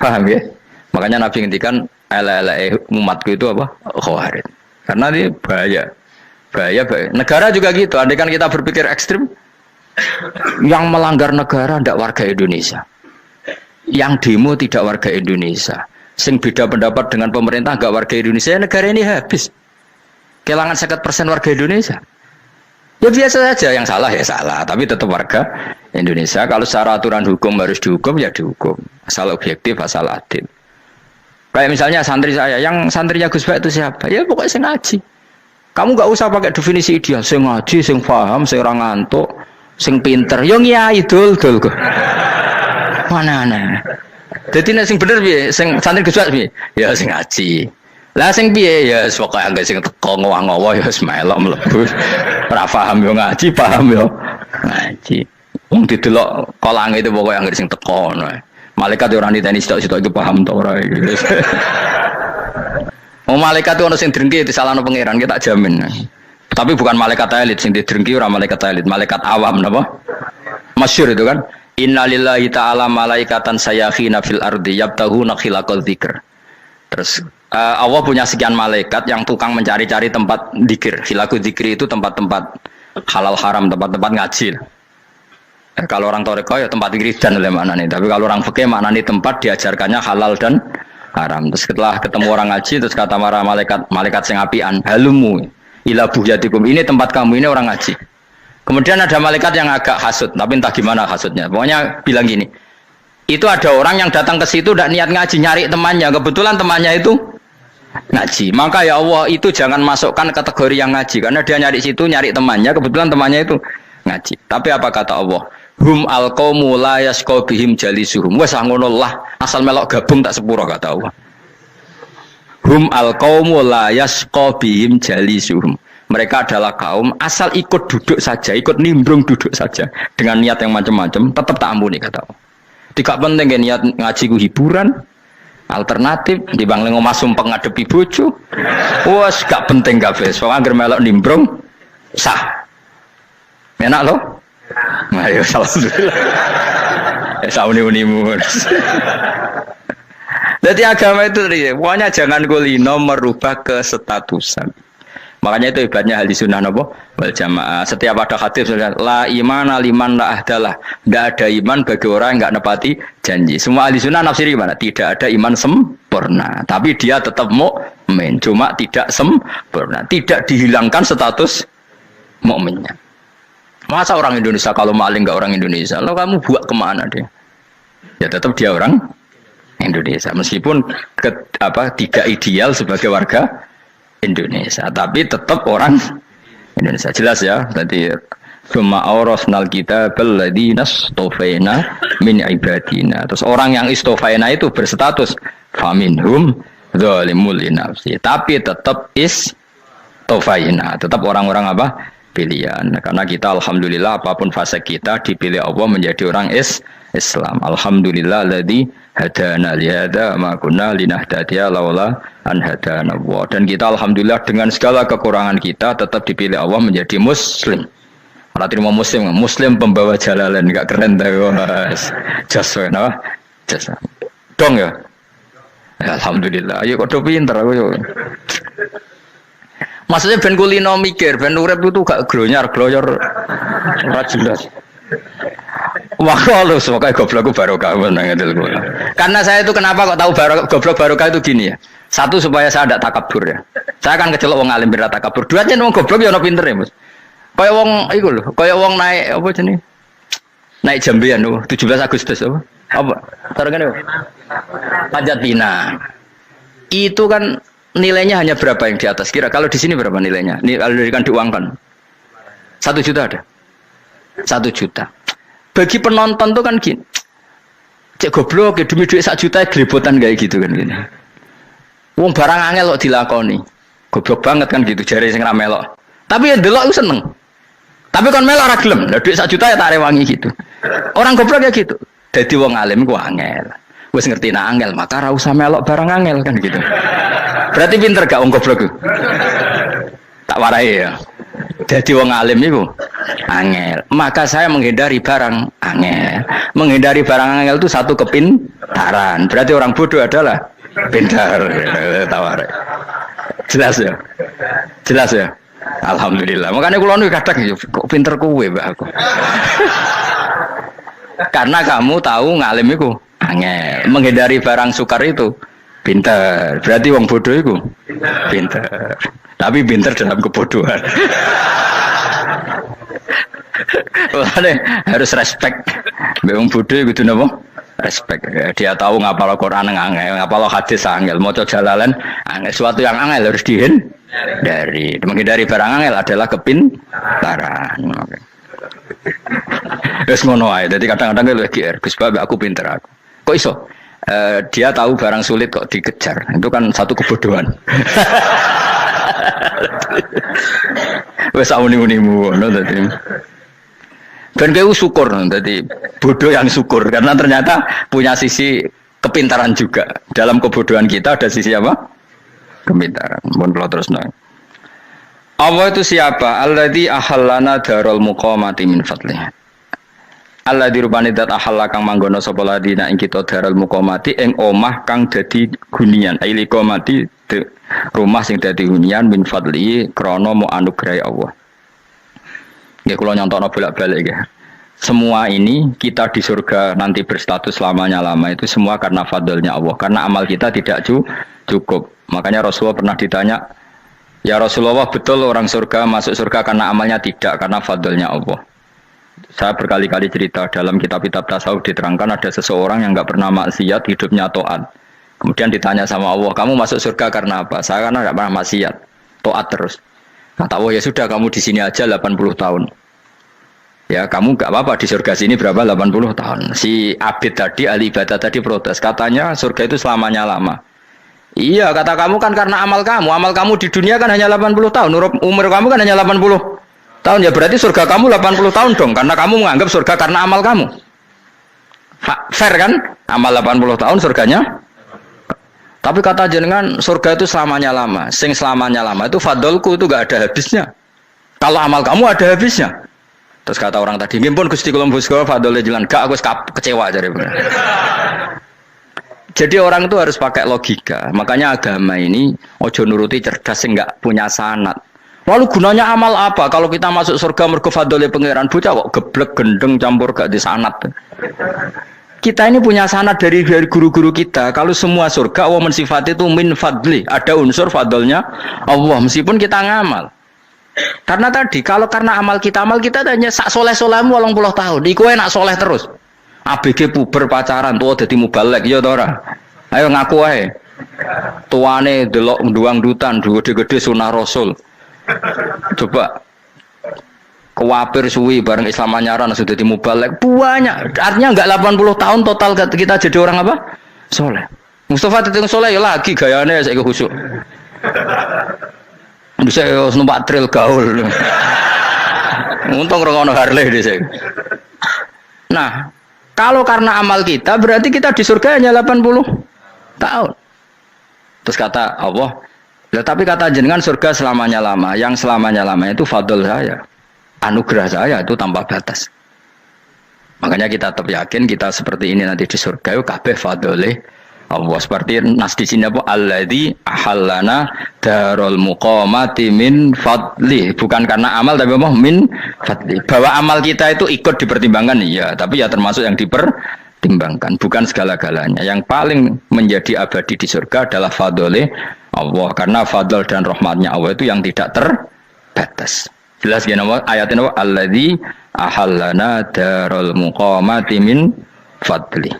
Paham ya? Makanya Nabi ngendikan ala umatku itu apa? Khawarij. Karena ini bahaya. Bahaya. Negara juga gitu. Andaikan kita berpikir ekstrim, yang melanggar negara tidak warga Indonesia. Yang demo tidak warga Indonesia, sing beda pendapat dengan pemerintah enggak warga Indonesia, negara ini habis. Kehilangan 50% warga Indonesia. Ya biasa saja, yang salah ya salah, tapi tetap warga Indonesia. Kalau secara aturan hukum harus dihukum ya dihukum, asal objektif, asal adil. Kayak misalnya santri saya, yang santrinya Gus Bak itu siapa? Ya pokoknya sing ngaji. Kamu enggak usah pakai definisi ideal, sing ngaji, sing paham, sing ora ngantuk, sing pinter. Yo ngiyai dul kok. Mana aneh. Jadi nek sing bener piye? Sing santri Gus piye? Ya sing ngaji. Lah sing piye? Ya pokoke anggere sing teko ngowah-ngowah ya wis melok mlebu. Ora paham yo ngaji, paham yo ngaji. Wong didelok kolange itu pokoke anggere sing teko ngono. Malaikat ora niteni sitok-sitok itu paham to ora iki. Malaikat itu ono sing drengki disalahno pangeran, kita tak jamin. Tapi bukan malaikat elit sing didrengki, ora malaikat elit, malaikat awam napa? Masyhur itu kan. Innalillahi ta'ala malaikatan sayakhina fil ardi yabtahuna khilaqal dzikr. Terus Allah punya sekian malaikat yang tukang mencari-cari tempat dzikir. Khilaqul dzikri itu tempat-tempat halal haram, tempat-tempat ngaji. Kalau orang Toreko ya tempat wiridan oleh maknanya. Tapi kalau orang fikih maknanya tempat diajarkannya halal dan haram. Terus setelah ketemu orang ngaji terus kata para malaikat sing apian, halumu ila buhyatikum. Ini tempat kamu, ini orang ngaji. Kemudian ada malaikat yang agak hasud, tapi entah gimana hasudnya. Pokoknya bilang gini, itu ada orang yang datang ke situ tidak niat ngaji, nyari temannya. Kebetulan temannya itu ngaji. Maka ya Allah itu jangan masukkan kategori yang ngaji, karena dia nyari situ, nyari temannya. Kebetulan temannya itu ngaji. Tapi apa kata Allah? Hum alqaumu la yasqa bihim jalisuhum. Wes ngono lah, asal melok gabung tak sepuro kata Allah. Hum alqaumu la yasqa bihim jalisuhum. Mereka adalah kaum asal ikut duduk saja, ikut nimbrung duduk saja dengan niat yang macam-macam, tetap tak ampuni kata Allah. Tidak penting niat ngaji ku hiburan Alternatif di bang omah sumpeng ngadepi bojo. Wes gak penting kabeh. Wong anggere melok nimbrung sah. Enak loh. Nah, ya alhamdulillah. Sauni-unimu. Jadi agama itu pokoknya jangan kulino merubah kesestatusan. Makanya itu hebatnya ahli sunnah nopo wal jamaah. Setiap ada hadis la iman liman la ahdalah. Tidak ada iman bagi orang yang enggak nepati janji. Semua ahli sunnah nafsiri gimana? Tidak ada iman sempurna. Tapi dia tetap mukmin, cuma tidak sempurna. Tidak dihilangkan status mukminnya. Masa orang Indonesia kalau maling enggak orang Indonesia? Lalu kamu buat kemana dia? Ya tetap dia orang Indonesia. Meskipun tidak ideal sebagai warga Indonesia, tapi tetap orang Indonesia. Jelas ya. Tadi summa awrasnal kitabal ladzina istofaina min ibadina. Terus orang yang istofaina itu berstatus faminhum zalimul linafsi. Tapi tetap istofaina, tetap orang-orang apa? Pilihan. Karena kita alhamdulillah apapun fase kita dipilih Allah menjadi orang Islam. Alhamdulillah alladzi hadana li hadza ma kunna linahtadiya laula an hadana Allah. Dan kita alhamdulillah dengan segala kekurangan kita tetap dipilih Allah menjadi muslim. Ora terima muslim pembawa jalalan, enggak keren ta Mas. Jasa napa? Jasa. Dong ya. Alhamdulillah. Ayo kok do pinter aku yo. Maksudnya ben kulino mikir, ben urip itu gak glonyar-glonyor ora jelas. Wah, kalau semoga goblokku barokah menang itu. Karena saya itu kenapa kok tahu goblok barokah itu gini ya. Satu supaya saya tidak takabur ya. Saya akan kecelok wong alim berat takabur. Dua aja wong goblok ya ono pinter ya, Mas. Kayak wong iku lho, kayak wong naik apa jenenge? Naik jambean lho, 17 Agustus apa? Apa? Tarengane apa? Panjat Pinang. Itu kan nilainya hanya berapa yang di atas? Kira kalau di sini berapa nilainya? Kalau diuangkan 1 juta ada? 1 juta. Bagi penonton tuh kan gini, cek goblok ya demi duit 1 juta gelibotan kayak gitu kan gini. Wong barang angel kok dilakoni, goblok banget kan gitu jari sing ra melok. Tapi ya delok seneng. Tapi kon melok ora gelem. Lah duit 1 juta ya tak rewangi gitu. Orang goblok ya gitu. Dadi wong alim ku angel. Wis ngerti nak angel maka ora usah melok barang angel kan gitu. Berarti pinter gak wong goblok ku? Tak warai ya. Jadi wong alim itu angel. Maka saya menghindari barang angel. Menghindari barang angel itu satu kepintaran. Berarti orang bodoh adalah pintar. Tawar. Jelas ya. Jelas ya. Alhamdulillah. Makanya kula nu kadang kok pinter kowe mbak aku. Karena kamu tahu ngalim itu angel. Menghindari barang sukar itu pintar. Berarti wong bodoh itu pintar. Tapi pinter dalam kebodohan. Harus respect. Wong bodoh itu napa? Respect. Dia tahu ngapal Quran angel, ngapal hadis angel, maca jalalan angel. Suatu yang angel harus dihindari. Menghindari barang angel adalah kepintaran. Wis ngono ae. Dadi kadang-kadang lho GR, Gus Bab aku pinter aku. Kok iso? Dia tahu barang sulit kok dikejar. Itu kan satu kebodohan. Wes auni-unimu ngono dadi. Ben kowe syukur dadi bodoh yang syukur karena ternyata punya sisi kepintaran juga. Dalam kebodohan kita ada sisi apa? Kepintaran. Mun kula terusno. Allah itu siapa? Alladzi ahallana darul muqamati min fadlih. Alladzi rubani dat ahalla kang manggono sapa ladina ing kita darul muqamati ing omah kang dadi hunian. Aili qamati rumah sing dadi hunian min fadli krana mu anugrahi Allah. Nggih kula nyontokno bolak-balik nggih. Semua ini kita di surga nanti berstatus lamanya-lama itu semua karena fadlnya Allah. Karena amal kita tidak cukup. Makanya Rasulullah pernah ditanya, "Ya Rasulullah, betul orang surga masuk surga karena amalnya tidak karena fadlnya Allah?" Saya berkali-kali cerita dalam kitab-kitab tasawuf diterangkan ada seseorang yang enggak pernah maksiat, hidupnya taat. Kemudian ditanya sama Allah, "Kamu masuk surga karena apa?" "Saya karena enggak pernah maksiat, taat terus." Kata Allah, "Ya sudah kamu di sini aja 80 tahun." Ya, kamu enggak apa-apa di surga sini berapa 80 tahun. Si Abid tadi, ahli ibadah tadi protes. Katanya surga itu selamanya lama. Iya, kata kamu kan karena amal kamu. Amal kamu di dunia kan hanya 80 tahun. Umur kamu kan hanya 80 tahun. Ya berarti surga kamu 80 tahun dong. Karena kamu menganggap surga karena amal kamu. Fair kan? Amal 80 tahun surganya Tapi kata jenengan surga itu selamanya lama. Sing selamanya lama itu fadolku itu gak ada habisnya. Kalau amal kamu ada habisnya. Terus kata orang tadi, ngimpun Gusti kula mbusga fadole jalan gak aku kecewa jare. Jadi orang itu harus pakai logika. Makanya agama ini ojo nuruti cerdas sing gak punya sanad. Lalu gunanya amal apa? Kalau kita masuk surga mergo fadole pangeran bocah kok geblek gendeng campur gak di sanad. Kita ini punya sanad dari guru-guru kita. Kalau semua surga Allah mensifati itu min fadli, ada unsur fadlnya Allah meskipun kita ngamal. Karena tadi kalau karena amal kita hanya sak soleh-solehmu 80 tahun. Iku enak soleh terus. ABG puber pacaran tuwa dadi mubalek ya ta ora? Ayo ngaku ae. Tuane delok nduang-dutan gede-gede sunah Rasul. Coba kewapir suwi bareng Islam anyaran sudah di mubalek banyak. Artinya enggak 80 tahun total kita jadi orang apa? Soleh. Mustafa teting soleh ya lagi gayane saiki khusuk. Bisa numpak trail gaul. Untung ngono Harley dhisik. Nah, kalau karena amal kita berarti kita di surga hanya 80 tahun. Terus kata Allah, ya, tapi kata jenengan surga selamanya lama. Yang selamanya lama itu fadl saya. Anugerah saya itu tanpa batas. Makanya kita tetap yakin kita seperti ini nanti di surga itu kabeh fadlih Allah. Seperti nas di sini apa? Alladzi ahallana darul muqamati min fadli. Bukan karena amal tapi apa? Min fadli. Bahwa amal kita itu ikut dipertimbangkan iya, tapi ya termasuk yang dipertimbangkan, bukan segala-galanya. Yang paling menjadi abadi di surga adalah fadlih Allah, karena fadl dan rahmatnya Allah itu yang tidak terbatas. Jelas gini ayatnya apa? Alladzi ahallana darul muqamati min fadli.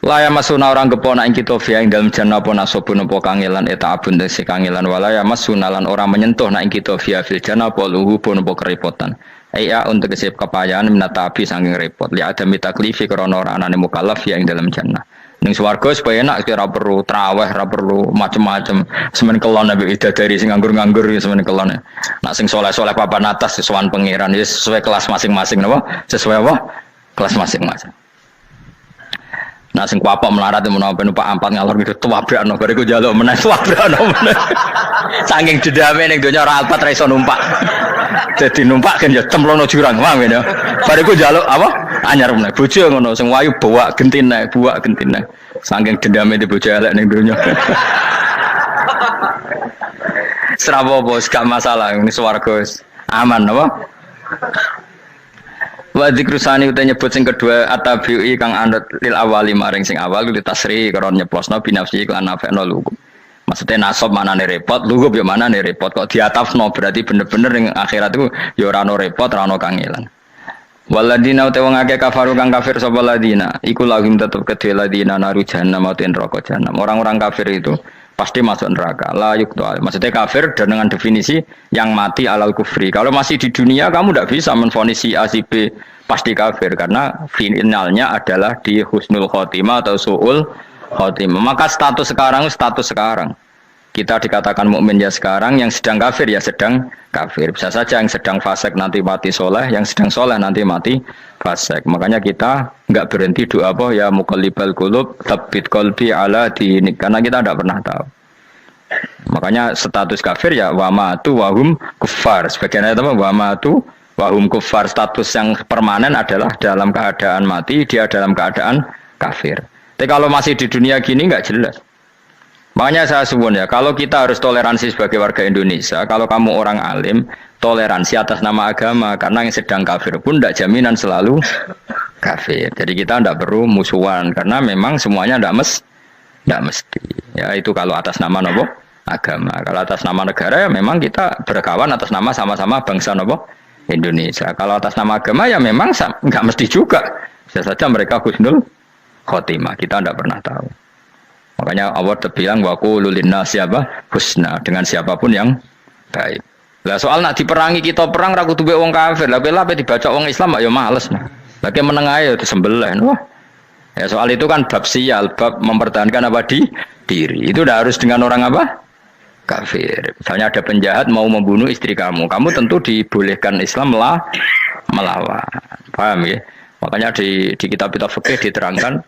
Laya masuna orang kepona ing kita via ing dalam jannah apa nasobun apa kangelan eta abun desi kangelan walaya masuna lan orang menyentuh nak ing kita via fil jannah apa luhu pun apa kerepotan. Iya untuk kesip kepayahan minata api saking repot. Li ada mitaklifi krana ora anane mukallaf via ing dalam jannah. Ning swarga supaya enak ora perlu traweh, ora perlu macem-macem. Semen kelon ambek idadari sing nganggur-nganggur semen kelon. Nak sing saleh-saleh papan atas sowan pangeran sesuai kelas masing-masing napa? Sesuai apa? Kelas masing-masing. Nah sing kuapok melarat menawa numpak ampat ngalor gitu tuwabrakno bariku njaluk meneh tuwabrakno meneh. Saking dendame ning donya ora alpat ra iso numpak. Dadi numpak kan ya cemplungno jurang wae ya. Bariku njaluk apa? Anyar meneh. Bojo ngono sing wayu buak gentine. Saking dendame di bojo elek ning donya. Serapo bos gak masalah ini swarga aman apa? Wa dzikrusani uta nyebut sing kedua atabi'i kang anut lil awali maring sing awal li tasri karo nyeplosno binafsi lan nafekno lugu. Maksudnya nasab manane repot, lugu yo manane repot kok diatafno berarti bener-bener ning akhirat itu ya ora ono repot, ora ono kangelan. Waladina uta wong akeh kafaru kang kafir sapa ladina, iku lahum tetep kedhe ladina naru jahannam ten neraka jahanam. Orang-orang kafir itu pasti masuk neraka. La yuqtal. Maksudnya kafir dan dengan definisi yang mati alal kufri. Kalau masih di dunia kamu tidak bisa menvonis si A si B pasti kafir karena finalnya adalah di husnul khotimah atau suul khotimah. Maka status sekarang. Kita dikatakan mukmin ya sekarang, yang sedang kafir ya sedang kafir. Bisa saja yang sedang fasik nanti mati soleh, yang sedang soleh nanti mati fasik. Makanya kita enggak berhenti doa apa ya muqallibal qulub tsabbit qalbi ala dinik, karena kita tidak pernah tahu. Makanya status kafir ya wa matu wa hum kuffar. Sebagian ayat apa wa matu wa hum kuffar, status yang permanen adalah dalam keadaan mati, dia dalam keadaan kafir. Tapi kalau masih di dunia gini enggak jelas. Makanya saya suwun ya, kalau kita harus toleransi sebagai warga Indonesia, kalau kamu orang alim, toleransi atas nama agama, karena yang sedang kafir pun tidak jaminan selalu kafir. Jadi kita tidak perlu musuhan, karena memang semuanya tidak mesti. Ya itu kalau atas nama nopo agama. Kalau atas nama negara ya memang kita berkawan atas nama sama-sama bangsa nopo Indonesia. Kalau atas nama agama ya memang nggak mesti juga. Bisa saja mereka husnul khotimah, kita tidak pernah tahu. Makanya Allah terbilang wa qulu linnasi siapa husna, dengan siapapun yang baik. Lah soal nak diperangi kita perang ra kudu wong kafir. Lah pelah dibaca wong Islam ya males. Lagi meneng ae disembelih. Wah. Ya soal itu kan bab sial, bab mempertahankan apa di diri. Itu udah harus dengan orang apa? Kafir. Misalnya ada penjahat mau membunuh istri kamu, kamu tentu dibolehkan Islam melawan. Paham ya? Makanya di kitab-kitab fikih diterangkan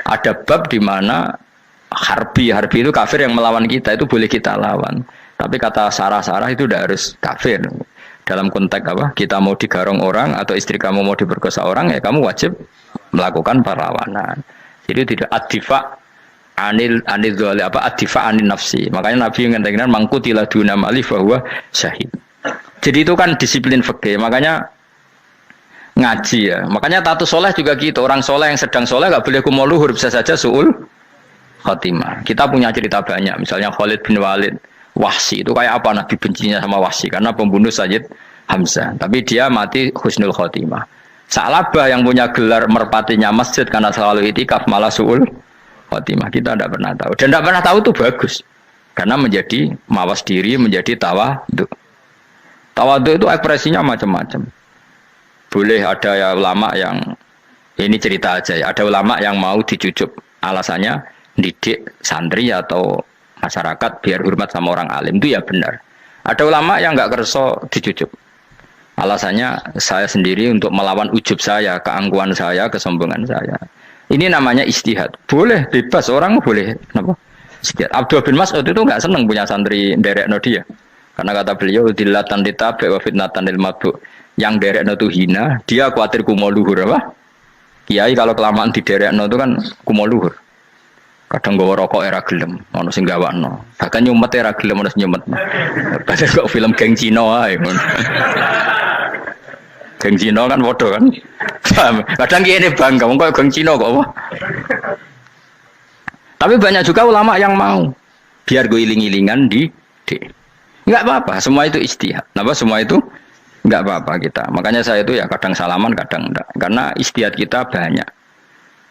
ada bab di mana harbi itu kafir yang melawan kita, itu boleh kita lawan. Tapi kata sarah-sarah itu udah harus kafir. Dalam konteks apa? Kita mau digarong orang atau istri kamu mau diperkosa orang, ya kamu wajib melakukan perlawanan. Jadi tidak adifa anil dzali apa adifa anil nafsi. Makanya Nabi mengatakan mangkutila duna mali bahwa syahid. Jadi itu kan disiplin fikih. Makanya ngaji ya. Makanya tatus soleh juga gitu. Orang soleh yang sedang soleh nggak boleh kumo luhur, bisa saja suul khotimah. Kita punya cerita banyak. Misalnya Khalid bin Walid, Wahsi itu kayak apa Nabi bencinya sama Wahsi karena pembunuh Sayyid Hamzah. Tapi dia mati husnul khotimah. Sa'labah yang punya gelar merpatinya masjid karena selalu itikaf malah suul khotimah. Kita tidak pernah tahu. Dan tidak pernah tahu itu bagus. Karena menjadi mawas diri, menjadi tawadhu. Tawadhu itu ekspresinya macam-macam. Boleh ada ya ulama yang ini cerita aja ya. Ada ulama yang mau dicucup, alasannya didik santri atau masyarakat biar hormat sama orang alim, itu ya benar. Ada ulama yang nggak kerso dicucup, alasannya saya sendiri untuk melawan ujub saya, keangkuhan saya, kesombongan saya. Ini namanya istihad. Boleh bebas, orang boleh kenapa? Istihad. Abdul bin Mas'ud itu nggak senang punya santri derek dia, karena kata beliau dilatan ditabe wa fitnatan lil mabuk. Yang derekno itu hina, dia khawatir kumo luhur apa? Kiai kalau kelamaan di derekno itu kan kumo luhur. Kadang gawa rokok era gelem, ono sing gawakno. Bahkan nyumet era gelem ono sing nyumet. Padahal kok film geng Cina ae. Geng Cina kan padha kan. Kadang kene bangga wong kok geng Cina kok apa? Tapi banyak juga ulama yang mau biar gue iling-ilingan di enggak apa-apa, semua itu ijtihad. Napa semua itu enggak apa-apa kita. Makanya saya itu ya kadang salaman, kadang enggak. Karena istihad kita banyak.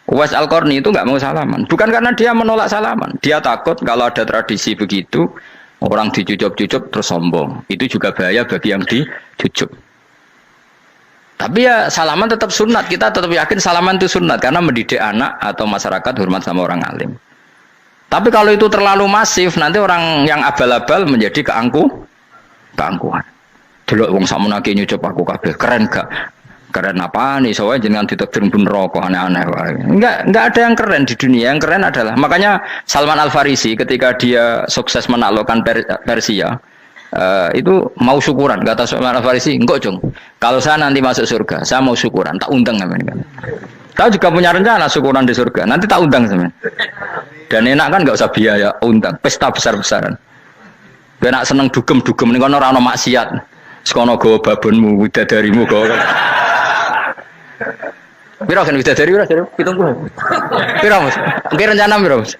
Uwais Al-Qarni itu enggak mau salaman. Bukan karena dia menolak salaman. Dia takut kalau ada tradisi begitu, orang dicucup-cucup terus sombong. Itu juga bahaya bagi yang dicucup. Tapi ya salaman tetap sunat. Kita tetap yakin salaman itu sunat. Karena mendidik anak atau masyarakat hormat sama orang alim. Tapi kalau itu terlalu masif, nanti orang yang abal-abal menjadi keangkuhan. Delok wong sakmenake nyucup aku kabeh, keren gak? Keren apa nih? Soalnya jenengan ditakdir pun rokok aneh-aneh. Enggak ada yang keren di dunia. Yang keren adalah makanya Salman Al Farisi ketika dia sukses menaklukkan Persia, itu mau syukuran. Kata Salman Al Farisi, enggak Jung. Kalau saya nanti masuk surga, saya mau syukuran, tak undang kan. Kau juga punya rencana syukuran di surga, nanti tak undang sama. Dan enak kan nggak usah biaya undang, pesta besar-besaran. Gak nak seneng dugem-dugem ini kan orang maksiat. Sekono go babonmu, widadarimu go. Piro kan widadari ora jare 70. Piro Mas? Oke rencana piro Mas?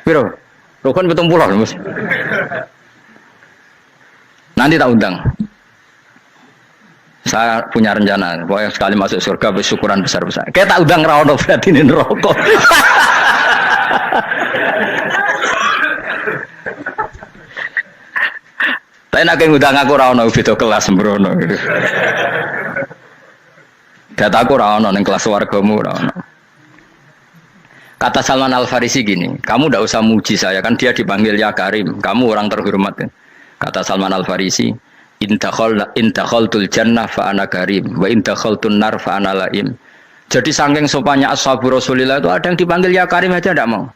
Piro? Rokon 70 Mas. Nanti tak undang. Saya punya rencana, pokoknya sekali masuk surga bersyukuran besar-besar. Kayak tak undang ra ono berarti ning neraka. Tapi nak ngundang aku ra ono beda kelas sembrono. Data aku ra ono ning kelas wargamu ra ono. Kata Salman Al Farisi gini, kamu tidak usah muji saya kan dia dipanggil ya Karim, kamu orang terhormat. Kata Salman Al Farisi, in dakhaltul jannah fa ana karim wa in dakhaltun nar fa ana laim. Jadi saking sopannya ashabu Rasulillah itu ada yang dipanggil ya Karim aja tidak mau.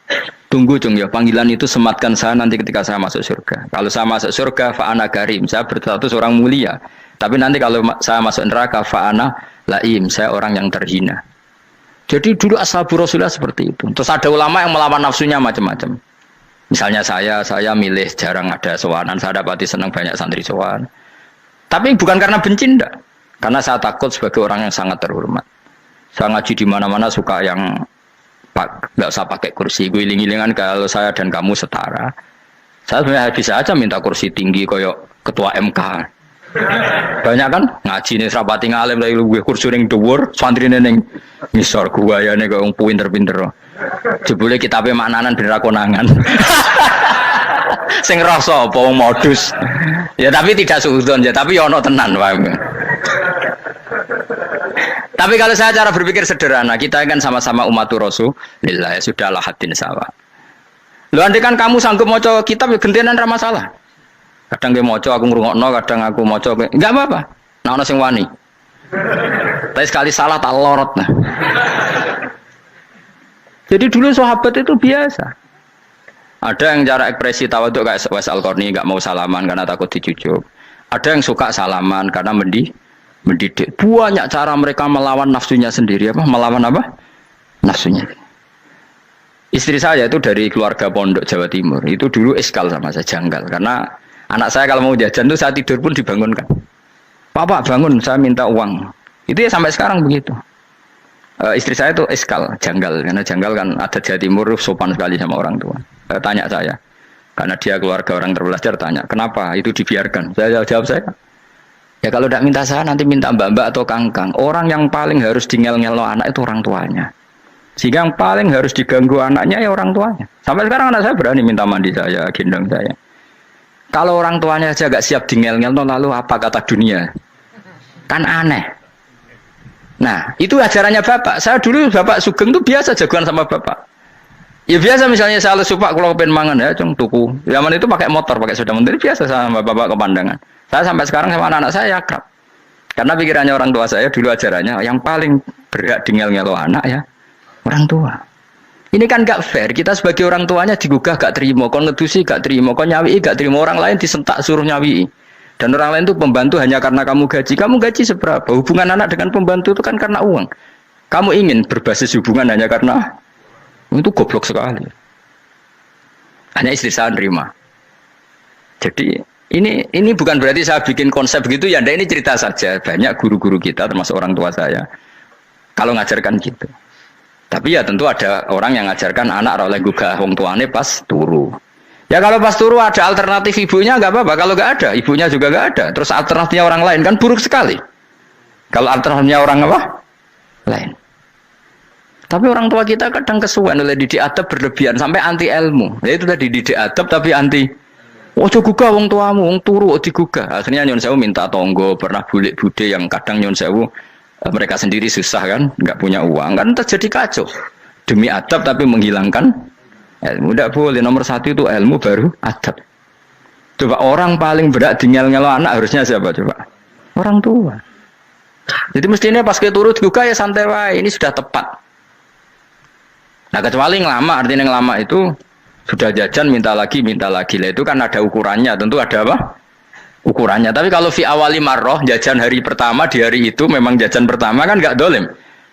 Tunggu Cung ya, panggilan itu sematkan saya nanti ketika saya masuk surga. Kalau saya masuk surga fa ana karim, saya berstatus orang mulia. Tapi nanti kalau saya masuk neraka fa ana laim, saya orang yang terhina. Jadi dulu ashabu Rasulillah seperti itu. Terus ada ulama yang melawan nafsunya macam-macam. Misalnya saya milih jarang ada sowanan, saya dapati senang banyak santri sowan. Tapi bukan karena benci enggak. Karena saya takut sebagai orang yang sangat terhormat. Saya ngaji di mana-mana suka yang enggak usah pakai kursi, guling-gilingan kalau saya dan kamu setara. Saya sebenarnya bisa aja minta kursi tinggi koyok ketua MK. Banyak kan ngaji nih serapati ngalim dari gue kursi ning dhuwur, santri ning ngisor guayane kok wong pinter-pinter. Jebule kitabe maknanan ben ra konangan. Sing rasa apa wong modus. Ya tapi tidak suudzon ya, tapi ya ono tenan wae. Tapi kalau saya cara berpikir sederhana, kita kan sama-sama umatur Rasulillah, ya sudahlah hadin sawa. Lho andai kan kamu sanggup maca kitab ya gentenan ra masalah. Kadang dia moco aku ngrungokno, kadang aku moco enggak apa-apa. Nah ono sing wani. Tapi sekali salah tak lorot nah. Jadi dulu sahabat itu biasa. Ada yang cara ekspresi tawaduk kayak Wes Al-Qarni nggak mau salaman karena takut dicucuk. Ada yang suka salaman karena mendidik. Banyak cara mereka melawan nafsunya sendiri. Melawan apa? Nafsunya. Istri saya itu dari keluarga pondok Jawa Timur. Itu dulu iskal sama saya, janggal. Karena anak saya kalau mau jajan itu saat tidur pun dibangunkan. Pak bangun, saya minta uang. Itu ya sampai sekarang begitu. Istri saya itu iskal, janggal. Karena janggal kan ada Jawa Timur sopan sekali sama orang tua. Tanya saya. Karena dia keluarga orang terpelajar, tanya, kenapa itu dibiarkan? Saya jawab saya, ya kalau tidak minta saya, nanti minta mbak-mbak atau kangkang. Orang yang paling harus dingel-ngelo anak itu orang tuanya. Sehingga yang paling harus diganggu anaknya ya orang tuanya. Sampai sekarang anak saya berani minta mandi saya, gendong saya. Kalau orang tuanya saja gak siap dingel-ngelo, lalu apa kata dunia? Kan aneh. Nah, itu ajarannya bapak. Saya dulu bapak Sugeng itu biasa jagoan sama bapak. Ya biasa misalnya saya lesu pak kalau pengen mangan ya cung tuku. Zaman itu pakai motor, pakai sepeda motor biasa sama bapak ke pandangan. Saya sampai sekarang sama anak-anak saya akrab. Karena pikirannya orang tua saya dulu ajarannya yang paling berhak dingel-ngelo anak ya orang tua. Ini kan gak fair. Kita sebagai orang tuanya digugah gak terima, kon ngedusi gak terima, kon nyawi gak terima, orang lain disentak suruh nyawi. Dan orang lain itu pembantu hanya karena kamu gaji. Kamu gaji seberapa? Hubungan anak dengan pembantu itu kan karena uang. Kamu ingin berbasis hubungan hanya karena itu goblok sekali. Hanya istri saya nerima. Jadi ini bukan berarti saya bikin konsep begitu ya. Ini cerita saja. Banyak guru-guru kita termasuk orang tua saya kalau ngajarkan gitu. Tapi ya tentu ada orang yang ngajarkan anak oleh gugah wong tuane pas turu. Ya kalau pas turu ada alternatif ibunya nggak apa-apa. Kalau nggak ada ibunya juga nggak ada. Terus alternatifnya orang lain kan buruk sekali. Kalau alternatifnya orang apa? Lain. Tapi orang tua kita kadang kesuwen oleh didik adab berlebihan sampai anti ilmu. Ya itu tadi didik adab tapi anti. Ojo gugah wong tuamu, wong turu digugah. Akhirnya Nyon Sewu minta tonggo, pernah bulik bude yang kadang Nyon Sewu mereka sendiri susah kan, nggak punya uang kan terjadi kacau. Demi adab tapi menghilangkan ilmu. Tidak boleh. Nomor satu itu ilmu baru adab. Coba orang paling berat dingel-ngelo anak harusnya siapa coba? Orang tua. Jadi mestinya pas ke turu digugah ya santai wae. Ini sudah tepat. Nah kecuali ngelama, artinya ngelama itu sudah jajan minta lagi lah itu kan ada ukurannya, tentu ada apa? Ukurannya. Tapi kalau fi awali marroh jajan hari pertama di hari itu memang jajan pertama kan nggak dolim.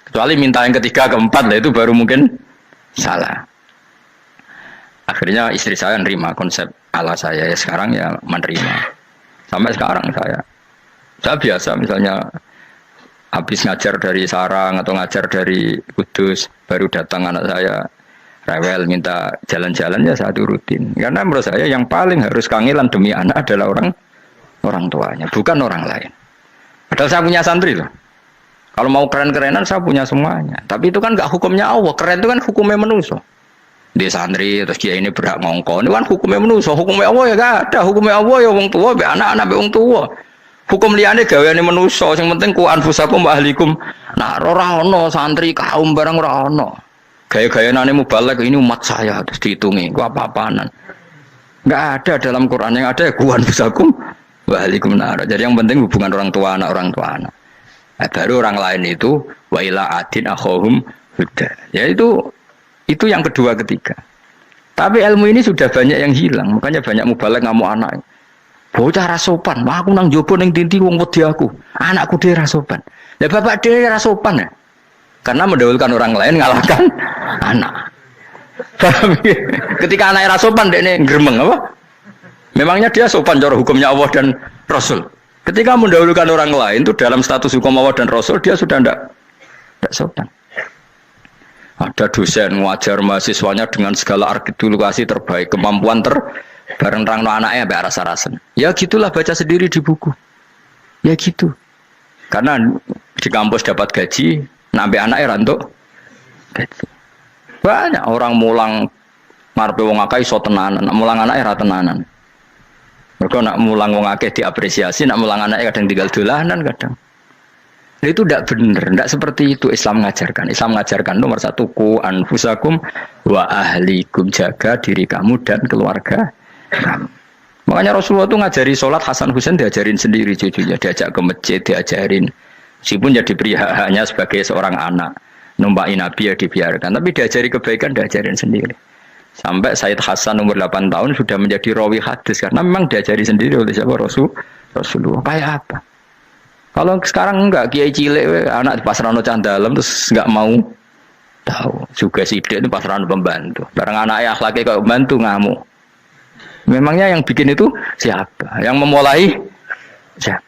Kecuali minta yang ketiga keempat lah itu baru mungkin salah. Akhirnya istri saya nerima konsep ala saya ya sekarang ya menerima. Sampai sekarang saya biasa misalnya habis ngajar dari Sarang atau ngajar dari Kudus baru datang anak saya rewel minta jalan-jalan ya saya turutin karena menurut saya yang paling harus kangelan demi anak adalah orang tuanya bukan orang lain. Padahal saya punya santri loh. Kalau mau keren-kerenan saya punya semuanya. Tapi itu kan nggak hukumnya Allah. Keren itu kan hukumnya manusia. Di santri terus dia ini berhak ngongkon. Itu kan hukumnya manusia. Hukumnya Allah ya gak ada. Hukumnya Allah ya wong tua, be anak-anak be wong tua. Hukum liyane gaweane manusa, sing penting ku anfusakum wa ahlikum. Nah, ora ono santri kaum barang ora ono. Gaya-gayanane mubalek ini umat saya terus dihitungi, ku apa-apaanan. Enggak ada dalam Quran yang ada ya ku anfusakum wa ahlikum nar. Jadi yang penting hubungan orang tua anak. Nah, baru orang lain itu wa ila adin akhahum huda. Ya itu yang kedua ketiga. Tapi ilmu ini sudah banyak yang hilang, makanya banyak mubalek ngamuk anak. Bocah rasopan, wah aku nang jopo ning tinti wong wedi aku. Anakku dhewe rasopan. Lah bapak dhewe rasopan ya. Karena mendahulukan orang lain ngalahkan anak. Ketika anaknya rasopan dekne gremeng apa? Memangnya dia sopan cara hukumnya Allah dan Rasul. Ketika mendahulukan orang lain itu dalam status hukum Allah dan Rasul dia sudah tidak sopan. Ada dosen ngajar mahasiswanya dengan segala artikulasi terbaik, kemampuan bareng rangno anaknya sampai rasa-rasen. Ya gitulah baca sendiri di buku. Ya gitu. Karena di kampus dapat gaji, nampe anaknya rantuk gaji. Banyak orang mulang ngarepe wong akeh iso tenanan, mulang anaknya ra tenanan. Mergo nak mulang wong akeh diapresiasi, nak mulang anaknya kadang tinggal dolanan kadang. Nah, itu tidak benar, tidak seperti itu Islam mengajarkan. Islam mengajarkan nomor satu ku anfusakum wa ahlikum, jaga diri kamu dan keluarga. Makanya Rasulullah itu ngajari sholat, Hasan Husain diajarin sendiri cucunya, diajak ke masjid, diajarin. Meskipun jadi beri hak-haknya sebagai seorang anak. numpaki Nabi ya dibiarkan. Tapi diajari kebaikan, diajarin sendiri. Sampai Said Hasan umur 8 tahun sudah menjadi rawi hadis karena memang diajari sendiri oleh siapa Rasulullah. Kayak apa? Kalau sekarang enggak, kiai cilik anak di pasrano cah dalam terus enggak mau tahu. Juga sidik itu pasrano pembantu. Barang anaknya akhlaknya kayak pembantu ngamuk. Memangnya yang bikin itu siapa? Yang memulai siapa?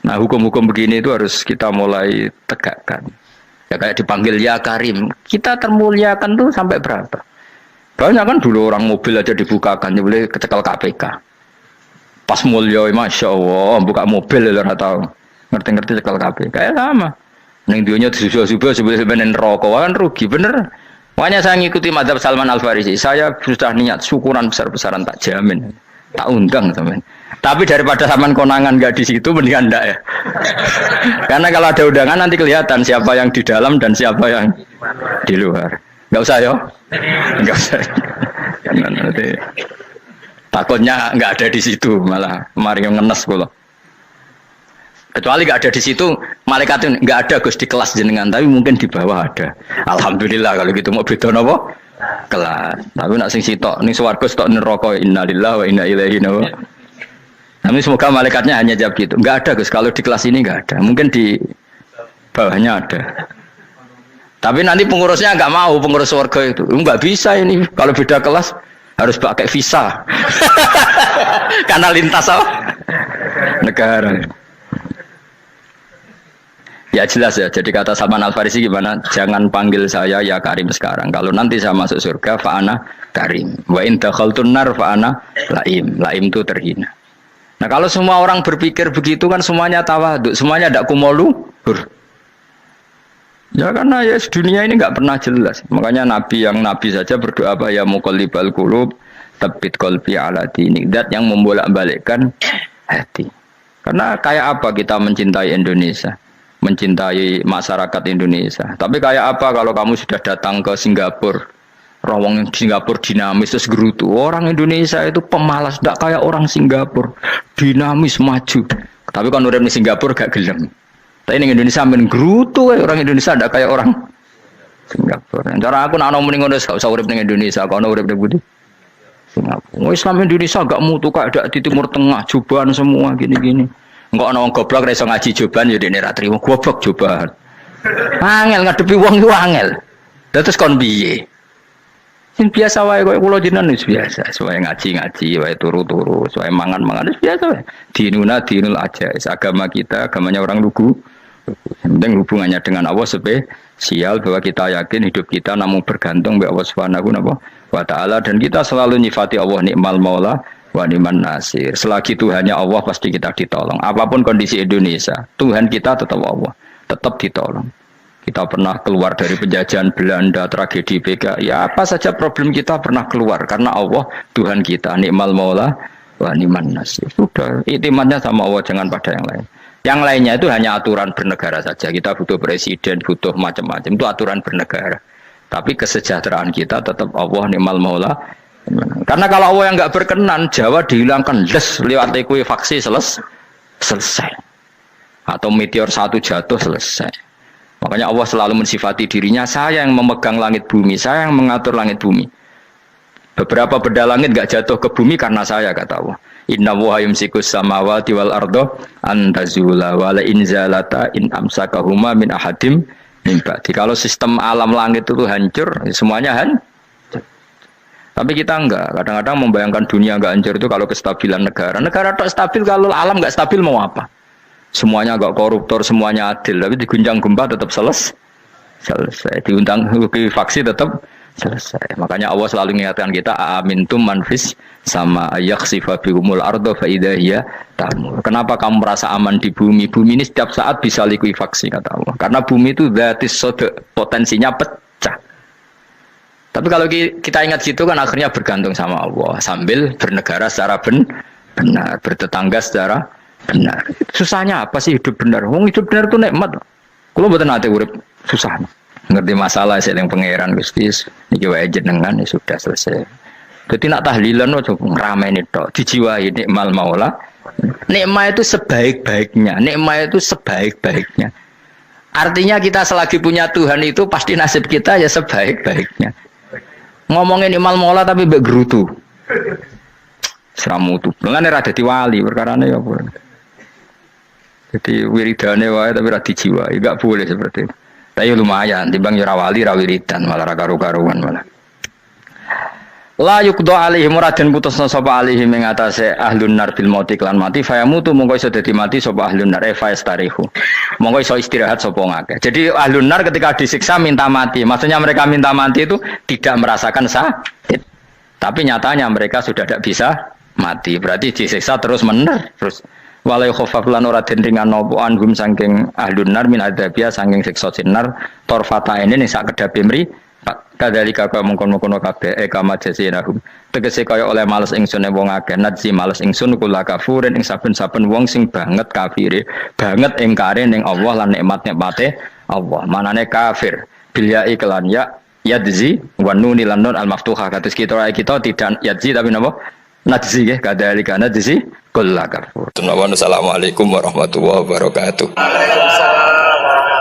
Nah, hukum-hukum begini itu harus kita mulai tegakkan. Ya kayak dipanggil ya Karim. Kita termuliakan tuh sampai berapa? Banyak kan dulu orang mobil aja dibukakan, boleh kecekel KPK. Pas mulia, masya Allah, buka mobil ya nggak tahu. Ngerti-ngerti cekel KPK. Kayak sama. Neng dunia disusul-susul sebelum rokok kan rugi, bener. Makanya saya ngikuti mazhab Salman Al Farisi. Saya sudah niat syukuran besar-besaran tak jamin, tak undang teman. Tapi daripada saman konangan nggak di situ, mendingan enggak ya. Karena kalau ada undangan nanti kelihatan siapa yang di dalam dan siapa yang di luar. Nggak usah ya, nggak usah. Nanti takutnya nggak ada di situ malah mari yang ngenes pula. Kecuali nggak ada di situ, malaikat itu nggak ada Gus di kelas jenengan, tapi mungkin di bawah ada. Alhamdulillah kalau gitu mau beda nopo kelas. Tapi nak sing sitok ning swarga sitok neraka innalillahi wa inna ilaihi raji'un. Tapi semoga malaikatnya hanya jawab gitu. Nggak ada Gus, kalau di kelas ini nggak ada. Mungkin di bawahnya ada. Tapi nanti pengurusnya nggak mau, pengurus warga itu nggak bisa ini kalau beda kelas harus pakai visa karena lintas apa negara. Ya jelas ya. Jadi kata Salman Al Farisi gimana? Jangan panggil saya ya Karim sekarang. Kalau nanti saya masuk surga, fa'ana Karim. Wa in dakhaltun nar fa'ana Laim. Laim itu terhina. Nah kalau semua orang berpikir begitu kan semuanya tawaduk, semuanya ada kumoluhur. Ya karena ya dunia ini nggak pernah jelas. Makanya Nabi saja berdoa apa ya muqallibal qulub tsabbit qalbi ala dinik. Dat yang membolak-balikkan hati. Karena kayak apa kita mencintai Indonesia, mencintai masyarakat Indonesia. Tapi kayak apa kalau kamu sudah datang ke Singapura, rawang Singapura dinamis terus gerutu. Orang Indonesia itu pemalas, tidak kayak orang Singapura, dinamis maju. Tapi kalau urip di Singapura gak gelem. Tapi di Indonesia men gerutu, orang Indonesia tidak kayak orang Singapura. Cara aku nak ngomong ngono gak usah urip di Indonesia, kalau urip di Budi. Singapura. Islam Indonesia gak mutu kayak ada di Timur Tengah, jubahan semua gini-gini. Enggak ana wong goblok ra iso ngaji joban ya dene ra trimo goblok joban. Angel ngadepi wong iku angel. Terus kon piye? Sing biasa wae koyo kula jenengan wis biasa, wae ngaji-ngaji, wae turu-turu, wae mangan-mangan wis biasa wae. Dinul aja, agama kita, agamanya orang lugu. Penting hubungannya dengan Allah spesial bahwa kita yakin hidup kita namun bergantung kepada Allah Subhanahu wa taala dan kita selalu nyifati Allah nikmal maula wa ni'man nasir. Selagi Tuhannya Allah pasti kita ditolong. Apapun kondisi Indonesia, Tuhan kita tetap Allah, tetap ditolong. Kita pernah keluar dari penjajahan Belanda, tragedi PKI, ya apa saja problem kita pernah keluar karena Allah Tuhan kita, nikmal maula wa ni'man nasir. Sudah, iktimatnya sama Allah, jangan pada yang lain. Yang lainnya itu hanya aturan bernegara saja. Kita butuh presiden, butuh macam-macam, itu aturan bernegara. Tapi kesejahteraan kita tetap Allah nikmal maula. Karena kalau Allah yang nggak berkenan, Jawa dihilangkan lewat likuifaksi selesai. Atau meteor satu jatuh selesai. Makanya Allah selalu mensifati dirinya, saya yang memegang langit bumi, saya yang mengatur langit bumi. Beberapa benda langit nggak jatuh ke bumi karena saya, kata Allah. Inna wa yumsikus samawati wal ardo antazula wala inzalata in amsakahuma min ahadim min ba'di. Kalau sistem alam langit itu hancur, semuanya hancur. Tapi kita enggak. Kadang-kadang membayangkan dunia enggak hancur itu kalau kestabilan negara. Negara tak stabil, kalau alam enggak stabil mau apa? Semuanya enggak koruptor, semuanya adil. Tapi digunjang gempa tetap selesai. Diundang faksi tetap selesai. Makanya Allah selalu mengingatkan kita, amintum manfis sama yakhsifa bihumul ardo fa idza hiya tamur. Kenapa kamu merasa aman di bumi? Bumi ini setiap saat bisa likuifaksi, kata Allah. Karena bumi itu dzatis sodok, potensinya pecah. Tapi kalau kita ingat situ kan akhirnya bergantung sama Allah sambil bernegara secara benar, bertetangga secara benar. Susahnya apa sih hidup benar? Wong hidup benar itu nikmat. Kalau mboten nate urip susah. Ngerti masalah sing pangeran Gusti niki wae jenengan ya sudah selesai. Dadi nak tahlilan ojo ngrameni tok, dijiwai nikmal maula. Nikmat itu sebaik-baiknya, nikmat itu sebaik-baiknya. Artinya kita selagi punya Tuhan itu pasti nasib kita ya sebaik-baiknya. Ngomongin Imal Mola tapi mbek gerutu. Seramutu. Lan ora dadi wali perkarane ya apa. Jadi wiridane wae tapi ra dijiwai, enggak boleh seperti itu. Tapi lumayan timbang ya ora wali ra wiridan malah ra karo-karuan malah. La yuqda alaihim raden putusna sapa alaihim ing atase ahlun nar bil mauti lan mati fayamutu mongko iso dadi mati sapa ahlun nar faistarihu. Mongko iso istirahat sapa ngake. Jadi ahlun nar ketika disiksa minta mati. Maksudnya mereka minta mati itu tidak merasakan sakit. Tapi nyatanya mereka sudah tidak bisa mati. Berarti disiksa terus terus walai khofaf lan ora den ringan napa anhum saking ahlun nar min adzabia saking siksa sinar torfata ini ning sak kedape mri kadalika ka mungkon-mungkon kabeh kama jasinahum tegese kaya oleh males ingsun wong akeh nadzi males ingsun kula kafurin ing saben-saben wong sing banget kafire banget ingkare ning Allah lan nikmat-nikmate Allah manane kafir bilya iklan ya yadzi wa nun lan nun al maftuha kados kita tidak yadzi tapi napa nadzi nggih kadalika nadzi kula kafur. Assalamualaikum warahmatullahi wabarakatuh.